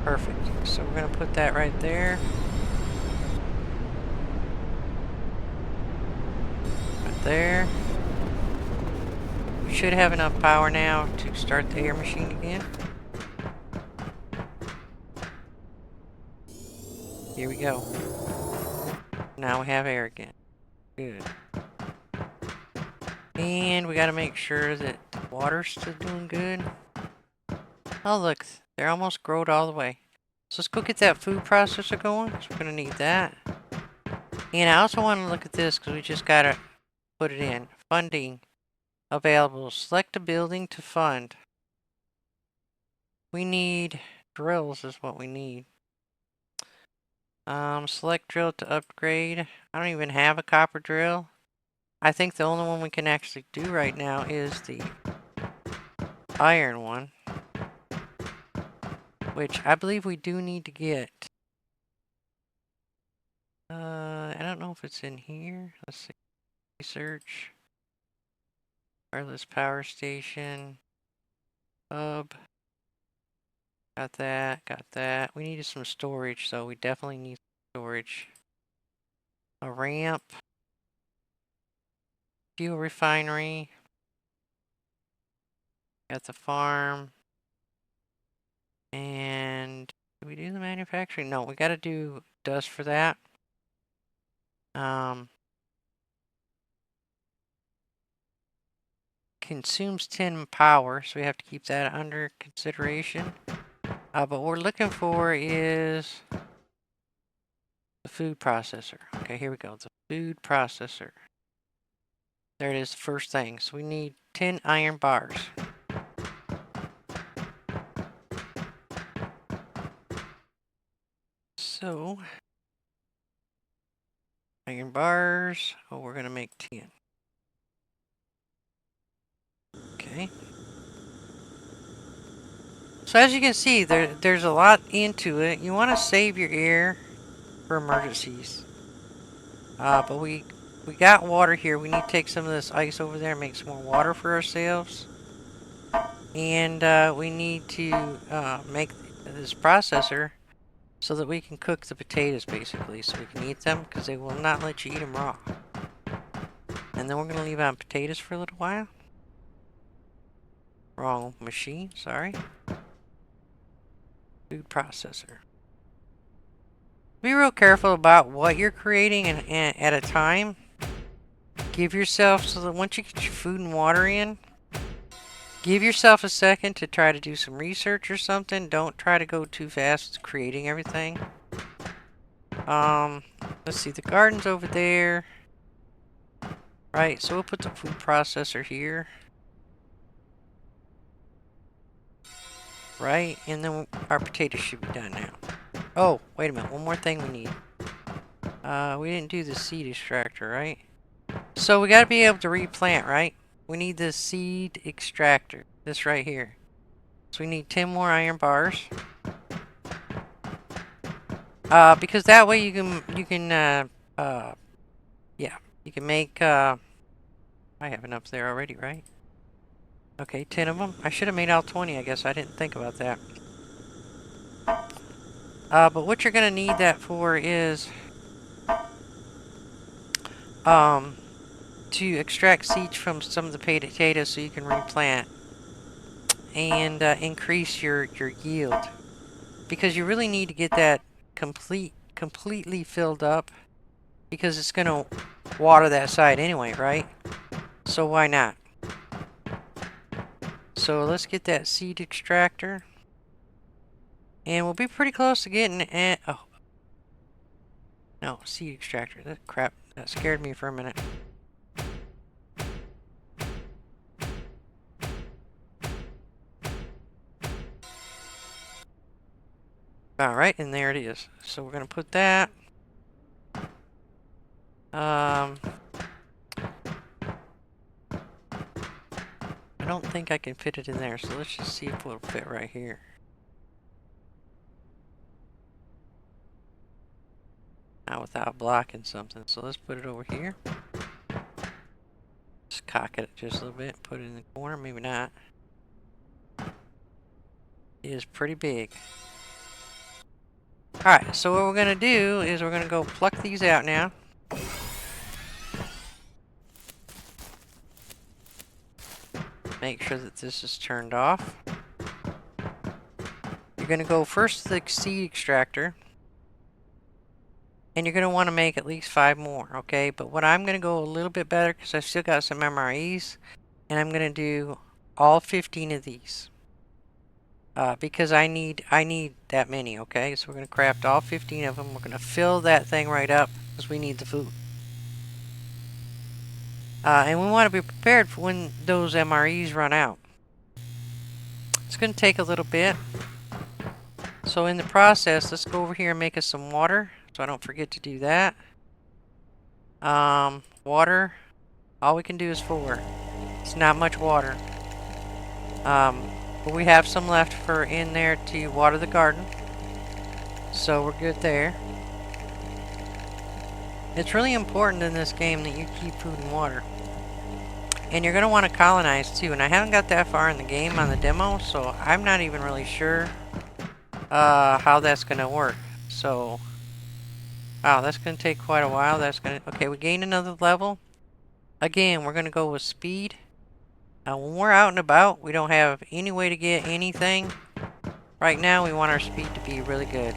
Perfect. So we're going to put that right there. Right there. We should have enough power now to start the air machine again. Here we go. Now we have air again. Good. And we got to make sure that the water's still doing good. Oh, look. They're almost growed all the way. So let's go get that food processor going, because we're going to need that. And I also want to look at this, because we just got to put it in. Funding available. Select a building to fund. We need drills is what we need. Select drill to upgrade. I don't even have a copper drill. I think the only one we can actually do right now is the iron one, which I believe we do need to get. I don't know if it's in here. Let's see. Research. Wireless power station. Hub. Got that. Got that. We needed some storage, so we definitely need storage. A ramp. Fuel refinery. Got the farm. And do we do the manufacturing? No, we got to do dust for that. Consumes 10 power, so we have to keep that under consideration. But what we're looking for is the food processor. Okay, here we go. The food processor. There it is, the first thing. So we need 10 iron bars. So, iron bars. Oh, we're going to make 10. Okay. So as you can see, there's a lot into it. You want to save your air for emergencies. But we got water here. We need to take some of this ice over there and make some more water for ourselves. And we need to make this processor so that we can cook the potatoes, basically, so we can eat them, because they will not let you eat them raw. And then we're going to leave on potatoes for a little while. Wrong machine, sorry. Food processor. Be real careful about what you're creating and at a time. Give yourself, so that once you get your food and water in, give yourself a second to try to do some research or something. Don't try to go too fast creating everything. Let's see, the garden's over there. Right, so we'll put the food processor here. Right, and then our potatoes should be done now. Oh, wait a minute, one more thing we need. We didn't do the seed extractor, right? So we gotta be able to replant, right? We need the seed extractor. This right here. So we need 10 more iron bars. Because that way you can make, I have enough there already, right? Okay, 10 of them. I should have made all 20, I guess. I didn't think about that. But what you're gonna need that for is, to extract seeds from some of the potatoes so you can replant. And, increase your yield. Because you really need to get that completely filled up, because it's gonna water that side anyway, right? So why not? So let's get that seed extractor. And we'll be pretty close to getting it. Oh. No, seed extractor. That crap. That scared me for a minute. Alright, and there it is. So we're going to put that. I don't think I can fit it in there, so let's just see if it'll fit right here. Not without blocking something. So let's put it over here. Just cock it just a little bit. Put it in the corner. Maybe not. It is pretty big. Alright, so what we're going to do is we're going to go pluck these out now. Make sure that this is turned off. You're going to go first to the seed extractor. And you're going to want to make at least 5 more, okay? But what I'm going to go a little bit better because I've still got some MREs. And I'm going to do all 15 of these. Because I need that many, okay? So we're going to craft all 15 of them. We're going to fill that thing right up because we need the food. And we want to be prepared for when those MREs run out. It's going to take a little bit. So in the process, let's go over here and make us some water. So I don't forget to do that. Water. All we can do is 4. It's not much water. But we have some left for in there to water the garden. So we're good there. It's really important in this game that you keep food and water. And you're going to want to colonize too. And I haven't got that far in the game on the demo, so I'm not even really sure how that's going to work. So, wow, that's going to take quite a while. Okay, we gained another level. Again, we're going to go with speed. When we're out and about, we don't have any way to get anything. Right now, we want our speed to be really good.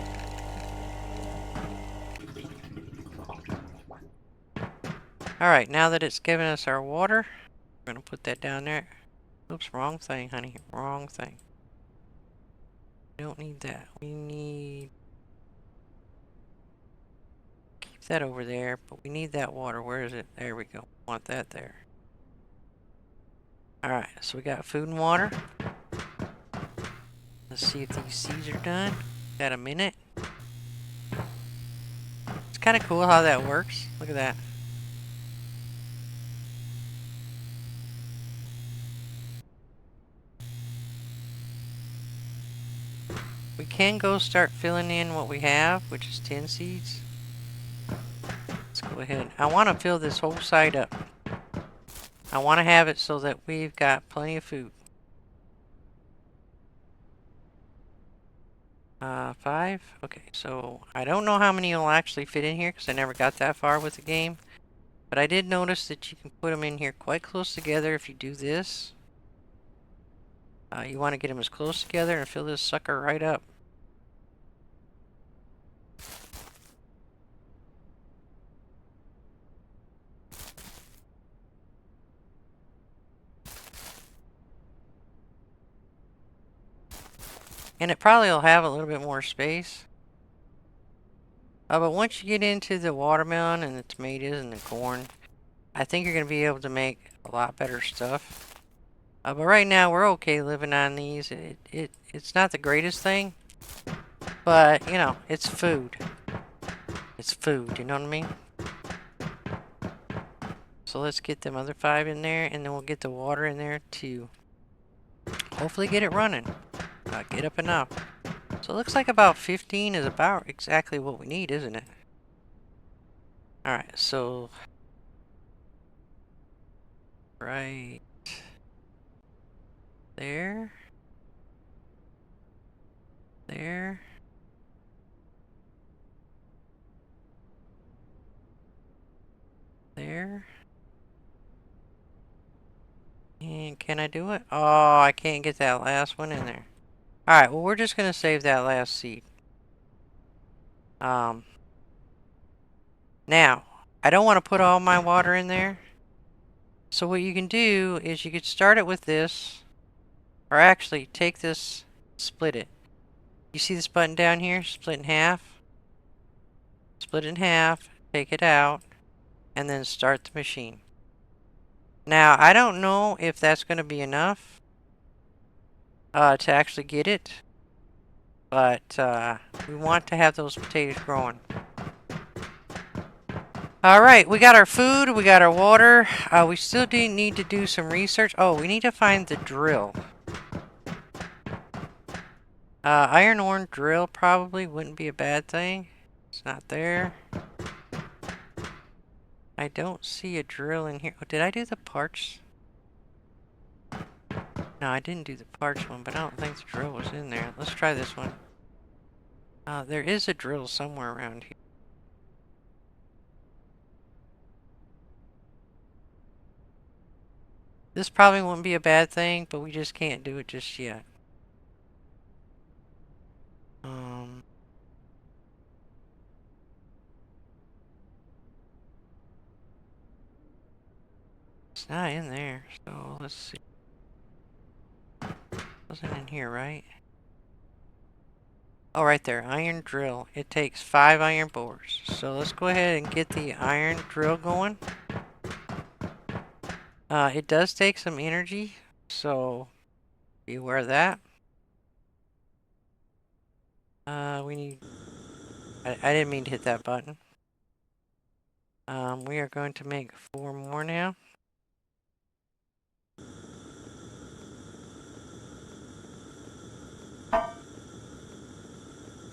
Alright, now that it's given us our water, we're going to put that down there. Oops, wrong thing, honey. Wrong thing. We don't need that. We need... Keep that over there, but we need that water. Where is it? There we go. Want that there. Alright, so we got food and water. Let's see if these seeds are done. Got a minute. It's kind of cool how that works. Look at that. We can go start filling in what we have, which is 10 seeds. Let's go ahead. I want to fill this whole side up. I want to have it so that we've got plenty of food. 5. Okay, so I don't know how many will actually fit in here because I never got that far with the game. But I did notice that you can put them in here quite close together if you do this. You want to get them as close together and fill this sucker right up. And it probably will have a little bit more space. But once you get into the watermelon and the tomatoes and the corn, I think you're going to be able to make a lot better stuff. But right now we're okay living on these. It's not the greatest thing, but you know, it's food. It's food, you know what I mean? So let's get them other 5 in there, and then we'll get the water in there to hopefully get it running. Get up enough. So it looks like about 15 is about exactly what we need, isn't it? Alright, so... right... there... there... there... and can I do it? Oh, I can't get that last one in there. Alright, well we're just going to save that last seed. Now, I don't want to put all my water in there. So what you can do is you could start it with this. Or actually, take this, split it. You see this button down here? Split in half. Split it in half, take it out, and then start the machine. Now, I don't know if that's going to be enough to actually get it. But we want to have those potatoes growing. Alright, we got our food, we got our water. We still do need to do some research. Oh, we need to find the drill. Iron ore drill probably wouldn't be a bad thing. It's not there. I don't see a drill in here. Oh, did I do the parts? No, I didn't do the parts one, but I don't think the drill was in there. Let's try this one. There is a drill somewhere around here. This probably won't be a bad thing, but we just can't do it just yet. It's not in there, so let's see. Wasn't in here, right? Oh, right there, iron drill. It takes 5 iron bores. So let's go ahead and get the iron drill going. It does take some energy, so be aware of that. We need... I didn't mean to hit that button. We are going to make 4 more now.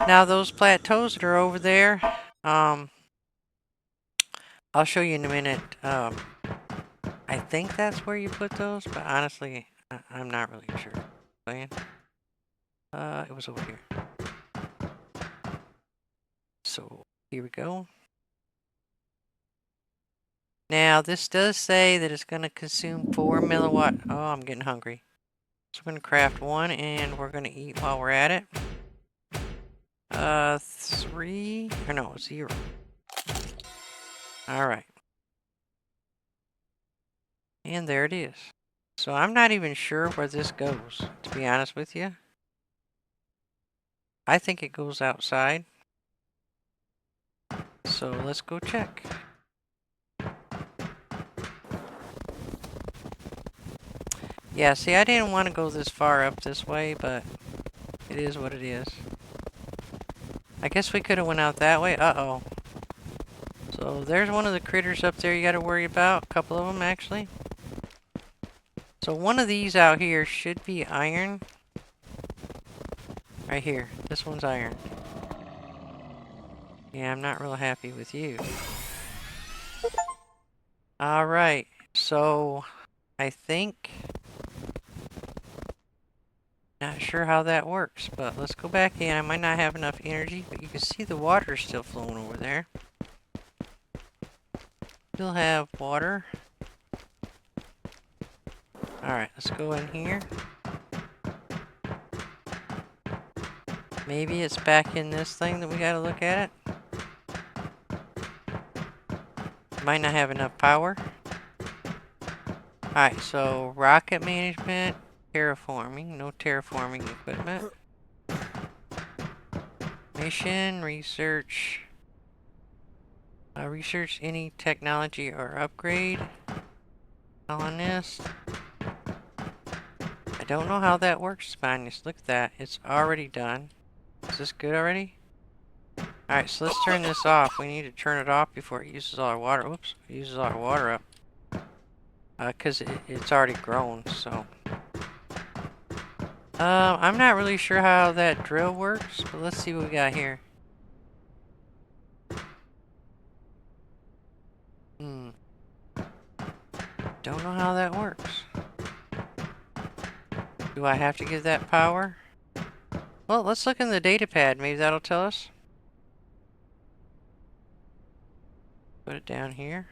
Now those plateaus that are over there, I'll show you in a minute. I think that's where you put those, but honestly, I'm not really sure. It was over here. So here we go. Now this does say that it's going to consume 4 milliwatt. Oh, I'm getting hungry. So we're going to craft 1 and we're going to eat while we're at it. 3, or no, 0. All right. And there it is. So I'm not even sure where this goes, to be honest with you. I think it goes outside. So let's go check. Yeah, see, I didn't want to go this far up this way, but it is what it is. I guess we could have went out that way. Uh-oh. So there's one of the critters up there you got to worry about. A couple of them, actually. So one of these out here should be iron. Right here. This one's iron. Yeah, I'm not real happy with you. Alright. So, I think... Not sure how that works, but let's go back in. I might not have enough energy, but you can see the water is still flowing over there. Still have water. Alright, let's go in here. Maybe it's back in this thing that we gotta look at it. Might not have enough power. Alright, so rocket management, terraforming. No terraforming equipment. Mission, research. Research any technology or upgrade. Colonist. I don't know how that works, Spanish. Look at that. It's already done. Is this good already? Alright, so let's turn this off. We need to turn it off before it uses all our water. Oops, it uses all our water up. Because it's already grown, so. I'm not really sure how that drill works, but let's see what we got here. Don't know how that works. Do I have to give that power? Well, let's look in the data pad. Maybe that'll tell us. Put it down here.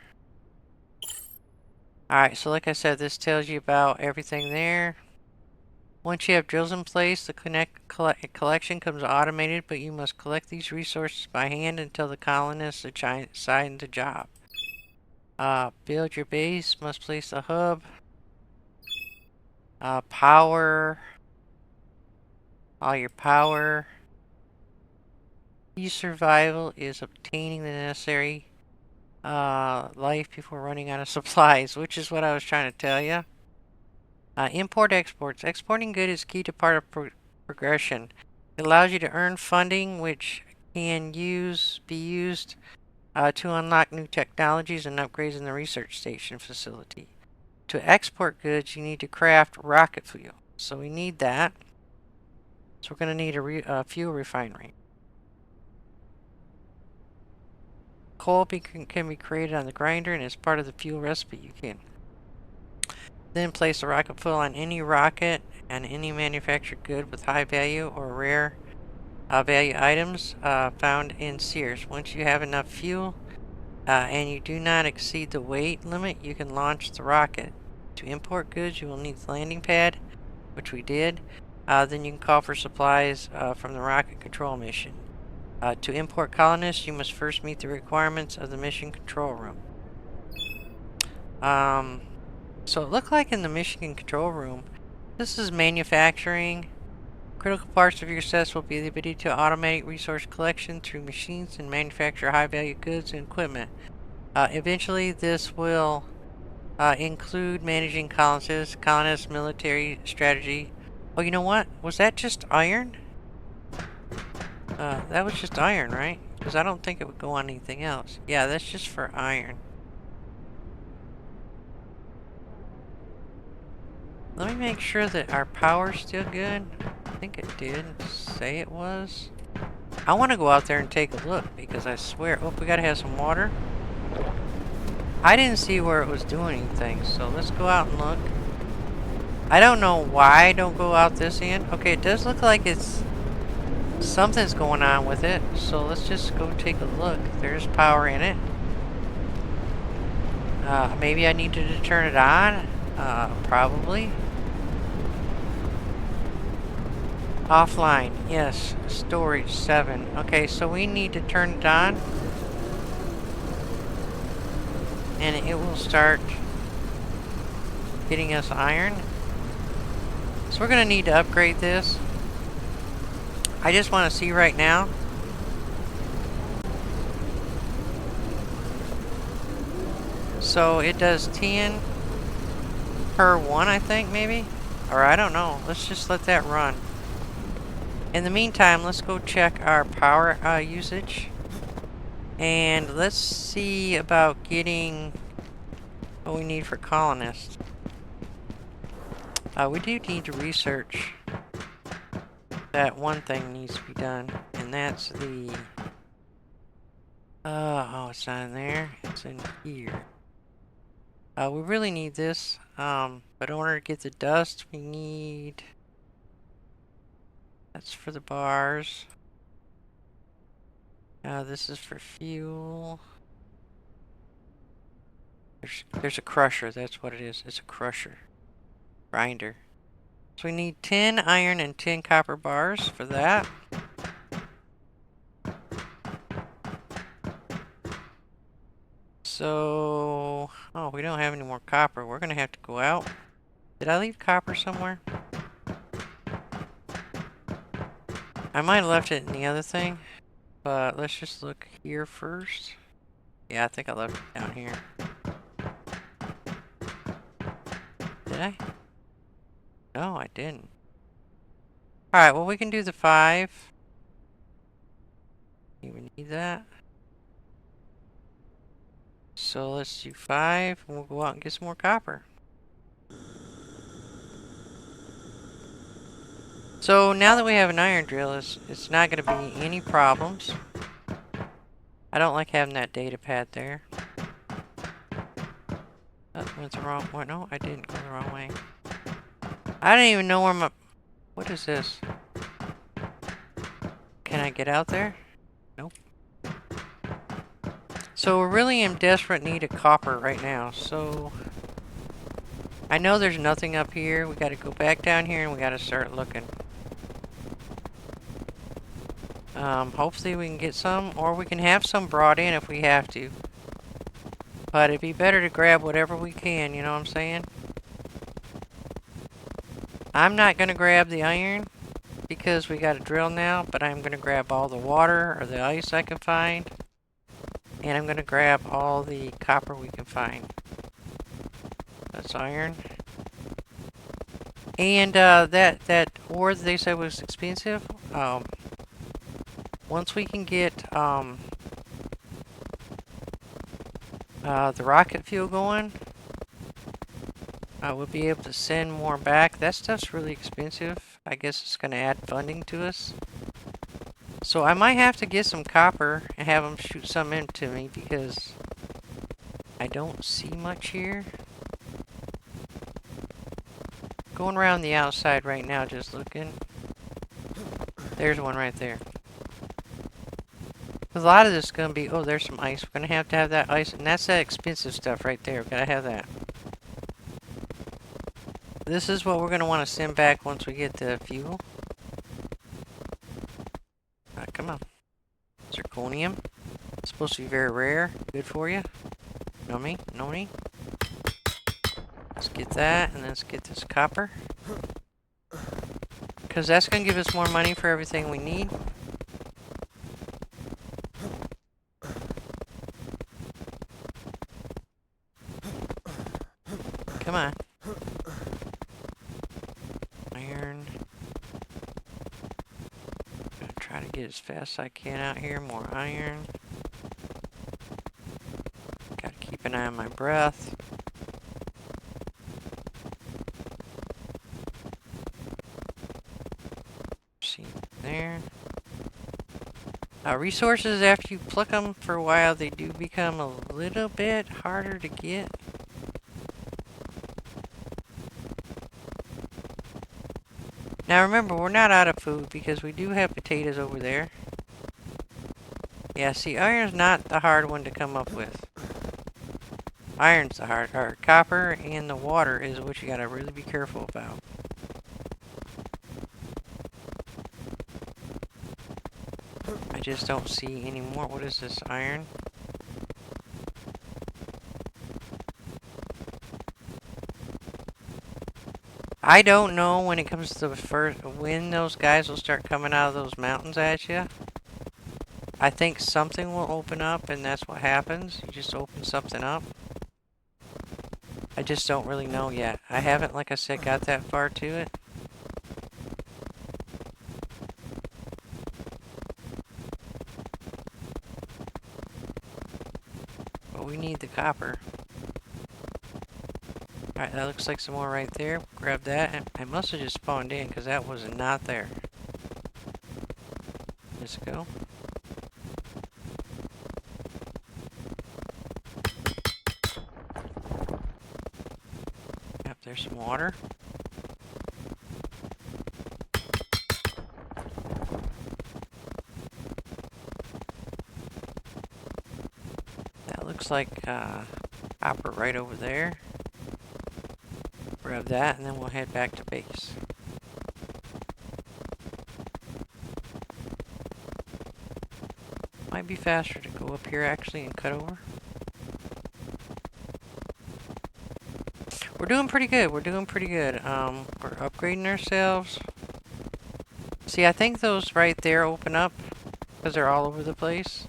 Alright, so like I said, this tells you about everything there. Once you have drills in place, the collection comes automated, but you must collect these resources by hand until the colonists assign the job. Build your base, must place a hub. Power. All your power. Key survival is obtaining the necessary life before running out of supplies, which is what I was trying to tell you. Import exports. Exporting good is key to part of progression. It allows you to earn funding, which can be used to unlock new technologies and upgrades in the research station facility. To export goods, you need to craft rocket fuel. So we need that. So we're going to need a fuel refinery. Coal can be created on the grinder, and as part of the fuel recipe you can then place the rocket fuel on any rocket and any manufactured good with high value or rare value items found in Ceres. Once you have enough fuel and you do not exceed the weight limit, you can launch the rocket. To import goods, you will need the landing pad, which we did. Then you can call for supplies from the rocket control mission. To import colonists, you must first meet the requirements of the mission control room. So it looked like in the mission control room, this is manufacturing. Critical parts of your success will be the ability to automate resource collection through machines and manufacture high-value goods and equipment. Eventually, this will include managing colonists, military strategy. Oh, you know what? Was that just iron? That was just iron, right? Because I don't think it would go on anything else. Yeah, that's just for iron. Let me make sure that our power's still good. I think it did say it was. I want to go out there and take a look because I swear... Oh, we gotta have some water. I didn't see where it was doing anything, so let's go out and look. I don't know why I don't go out this end. Okay, it does look like it's... something's going on with it, so let's just go take a look. There's power in it. Maybe I needed to turn it on. Probably. Offline, yes. Storage 7. Okay, so we need to turn it on. And it will start getting us iron. So we're going to need to upgrade this. I just want to see right now. So it does 10 per 1, I think, maybe? Or I don't know. Let's just let that run. In the meantime, let's go check our power usage. And let's see about getting what we need for colonists. We do need to research that one thing needs to be done. And that's the... oh, it's not in there. It's in here. We really need this. But in order to get the dust, we need... That's for the bars. This is for fuel. There's a crusher. That's what it is. It's a crusher. Grinder. So we need 10 iron and 10 copper bars for that. So... Oh, we don't have any more copper. We're going to have to go out. Did I leave copper somewhere? I might have left it in the other thing. But let's just look here first. Yeah, I think I left it down here. Did I? No, I didn't. Alright, well we can do the 5. We need that. So let's do 5 and we'll go out and get some more copper. So now that we have an iron drill, it's not going to be any problems. I don't like having that data pad there. Oh, went the wrong way. No, I didn't go the wrong way. I don't even know where my... What is this? Can I get out there? Nope. So we're really in desperate need of copper right now. So I know there's nothing up here. We got to go back down here and we got to start looking. Hopefully we can get some, or we can have some brought in if we have to. But it'd be better to grab whatever we can, you know what I'm saying? I'm not going to grab the iron because we got a drill now, but I'm going to grab all the water or the ice I can find. And I'm going to grab all the copper we can find. That's iron. And that ore that they said was expensive, once we can get the rocket fuel going, we'll be able to send more back. That stuff's really expensive. I guess it's going to add funding to us. So I might have to get some copper and have them shoot some into me because I don't see much here. Going around the outside right now, just looking. There's one right there. A lot of this is going to be... Oh, there's some ice. We're going to have that ice. And that's that expensive stuff right there. We've got to have that. This is what we're going to want to send back once we get the fuel. Come on. Zirconium. It's supposed to be very rare. Good for you. Know me? Know me? Let's get that. And let's get this copper. Because that's going to give us more money for everything we need. Come on. Iron. Gonna try to get as fast as I can out here. More iron. Gotta keep an eye on my breath. See there. Resources, after you pluck them for a while, they do become a little bit harder to get. Now remember, we're not out of food because we do have potatoes over there. Yeah, see, iron's not the hard one to come up with. Iron's the hard, or copper and the water is what you gotta really be careful about. I just don't see any more. What is this, iron? I don't know when it comes to the first, when those guys will start coming out of those mountains at you. I think something will open up and that's what happens. You just open something up. I just don't really know yet. I haven't, like I said, got that far to it. But we need the copper. Alright, that looks like some more right there. Grab that. And I must have just spawned in because that was not there. Let's go. Yep, there's some water. That looks like copper right over there. Grab that, and then we'll head back to base. Might be faster to go up here, actually, and cut over. We're doing pretty good. We're doing pretty good. We're upgrading ourselves. See, I think those right there open up because they're all over the place.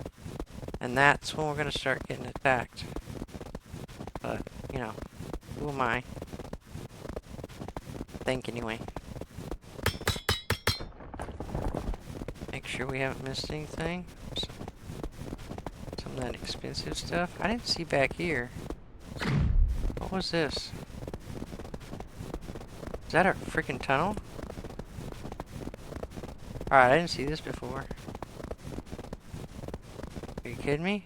And that's when we're going to start getting attacked. But, you know, who am I? Think anyway. Make sure we haven't missed anything. Some of that expensive stuff. I didn't see back here. What was this? Is that a freaking tunnel? Alright, I didn't see this before. Are you kidding me?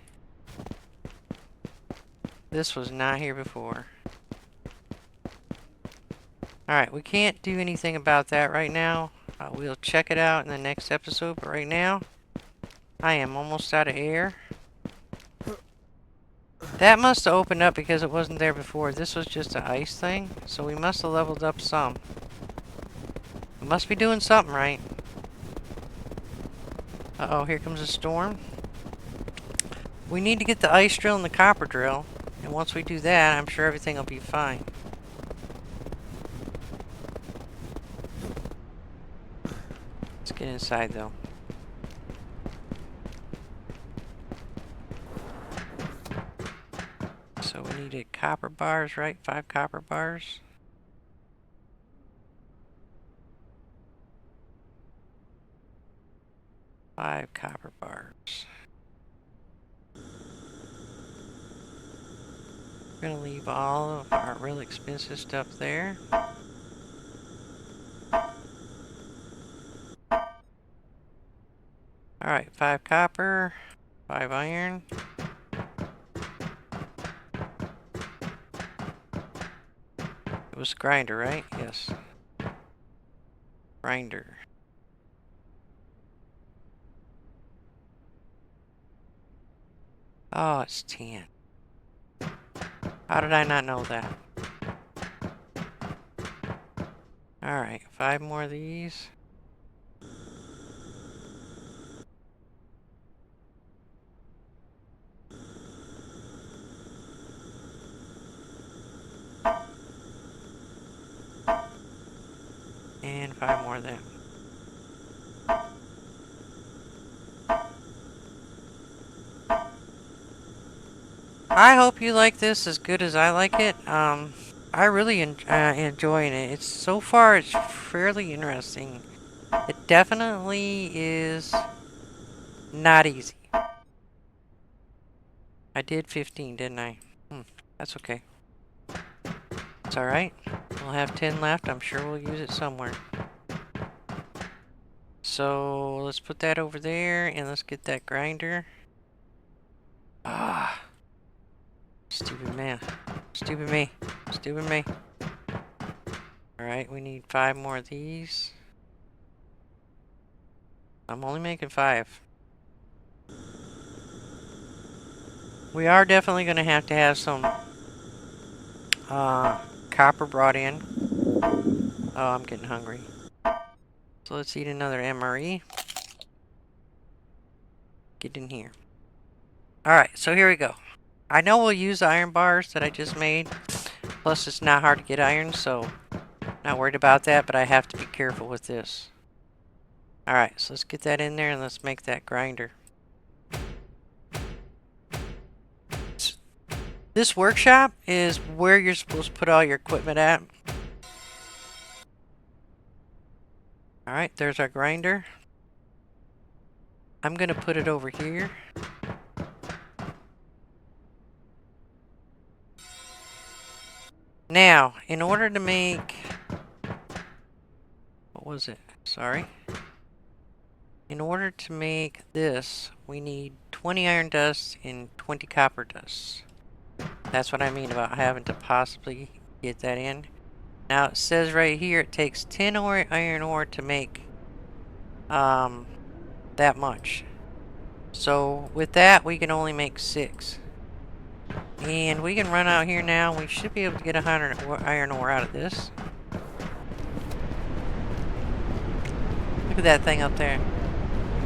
This was not here before. Alright, we can't do anything about that right now. We'll check it out in the next episode, but right now, I am almost out of air. That must have opened up because it wasn't there before. This was just an ice thing, so we must have leveled up some. We must be doing something right. Uh-oh, here comes a storm. We need to get the ice drill and the copper drill, and once we do that, I'm sure everything will be fine. Let's get inside, though. So we needed copper bars, right? 5 copper bars. Five copper bars. We're gonna leave all of our real expensive stuff there. Alright, 5 copper, 5 iron. It was grinder, right? Yes. Grinder. Oh, it's 10. How did I not know that? Alright, 5 more of these. And 5 more of them. I hope you like this as good as I like it. I really enjoying it. So far it's fairly interesting. It definitely is not easy. I did 15, didn't I? That's okay. It's alright. We'll have 10 left. I'm sure we'll use it somewhere. So let's put that over there and let's get that grinder. Ah. Stupid man. Stupid me. Stupid me. Alright, we need 5 more of these. I'm only making 5. We are definitely going to have some copper brought in. Oh, I'm getting hungry. So let's eat another MRE. Get in here. Alright, so here we go. I know we'll use the iron bars that I just made. Plus, it's not hard to get iron, so not worried about that, but I have to be careful with this. Alright, so let's get that in there and let's make that grinder. This workshop is where you're supposed to put all your equipment at. Alright, there's our grinder. I'm going to put it over here. Now, in order to make... What was it? Sorry. In order to make this, we need 20 iron dust and 20 copper dust. That's what I mean about having to possibly get that in. Now, it says right here it takes 10 iron ore to make that much. So, with that, we can only make 6. And we can run out here now. We should be able to get 100 iron ore out of this. Look at that thing up there.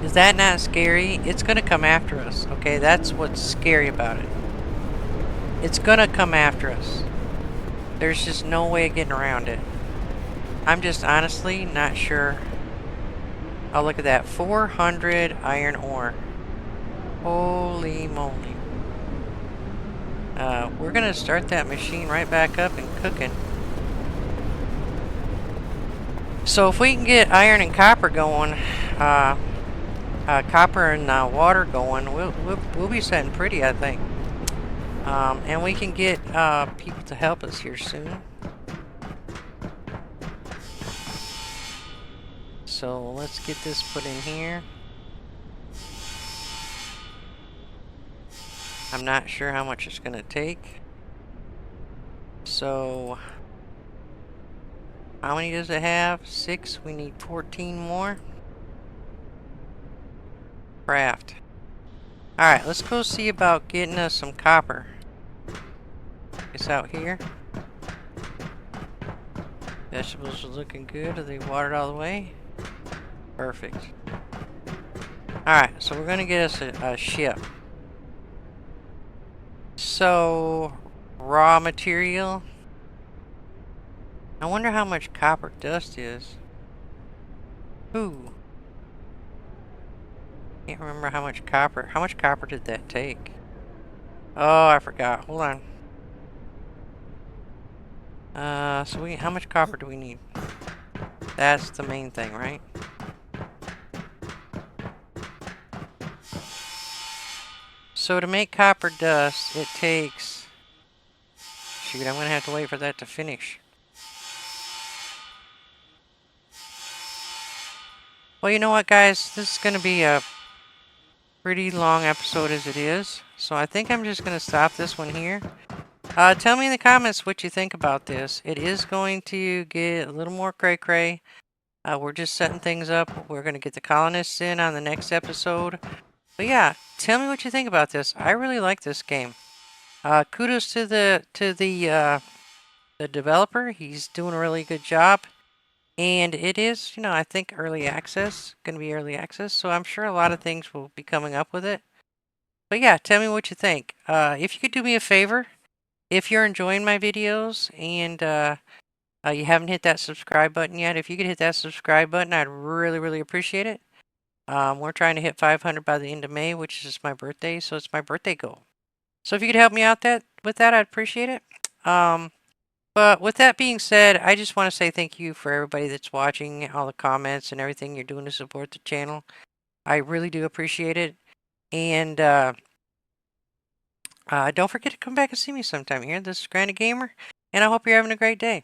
Is that not scary? It's going to come after us, okay? That's what's scary about it. It's going to come after us. There's just no way of getting around it. I'm just honestly not sure. Oh, look at that. 400 iron ore. Holy moly. We're going to start that machine right back up and cooking. So if we can get iron and copper going, copper and water going, we'll be setting pretty, I think. And we can get people to help us here soon. So let's get this put in here. I'm not sure how much it's going to take. So, how many does it have? 6. We need 14 more. Craft. Alright, let's go see about getting us some copper. It's out here. Vegetables are looking good. Are they watered all the way? Perfect. Alright, so we're going to get us a ship. So, raw material. I wonder how much copper dust is. Ooh. Can't remember how much copper. How much copper did that take? Oh, I forgot. Hold on. So how much copper do we need? That's the main thing, right? So to make copper dust, it takes... Shoot, I'm going to have to wait for that to finish. Well, you know what, guys? This is going to be a pretty long episode as it is. So I think I'm just going to stop this one here. Tell me in the comments what you think about this. It is going to get a little more cray-cray. We're just setting things up. We're going to get the colonists in on the next episode. But yeah, tell me what you think about this. I really like this game. Kudos to the developer. He's doing a really good job. And it is, I think early access, going to be early access. So I'm sure a lot of things will be coming up with it. But yeah, tell me what you think. If you could do me a favor, if you're enjoying my videos and you haven't hit that subscribe button yet, if you could hit that subscribe button, I'd really, really appreciate it. We're trying to hit 500 by the end of May, which is my birthday, so it's my birthday goal. So if you could help me out with that, I'd appreciate it. But with that being said, I just want to say thank you for everybody that's watching, all the comments and everything you're doing to support the channel. I really do appreciate it. And don't forget to come back and see me sometime here. This is Granny Gamer, and I hope you're having a great day.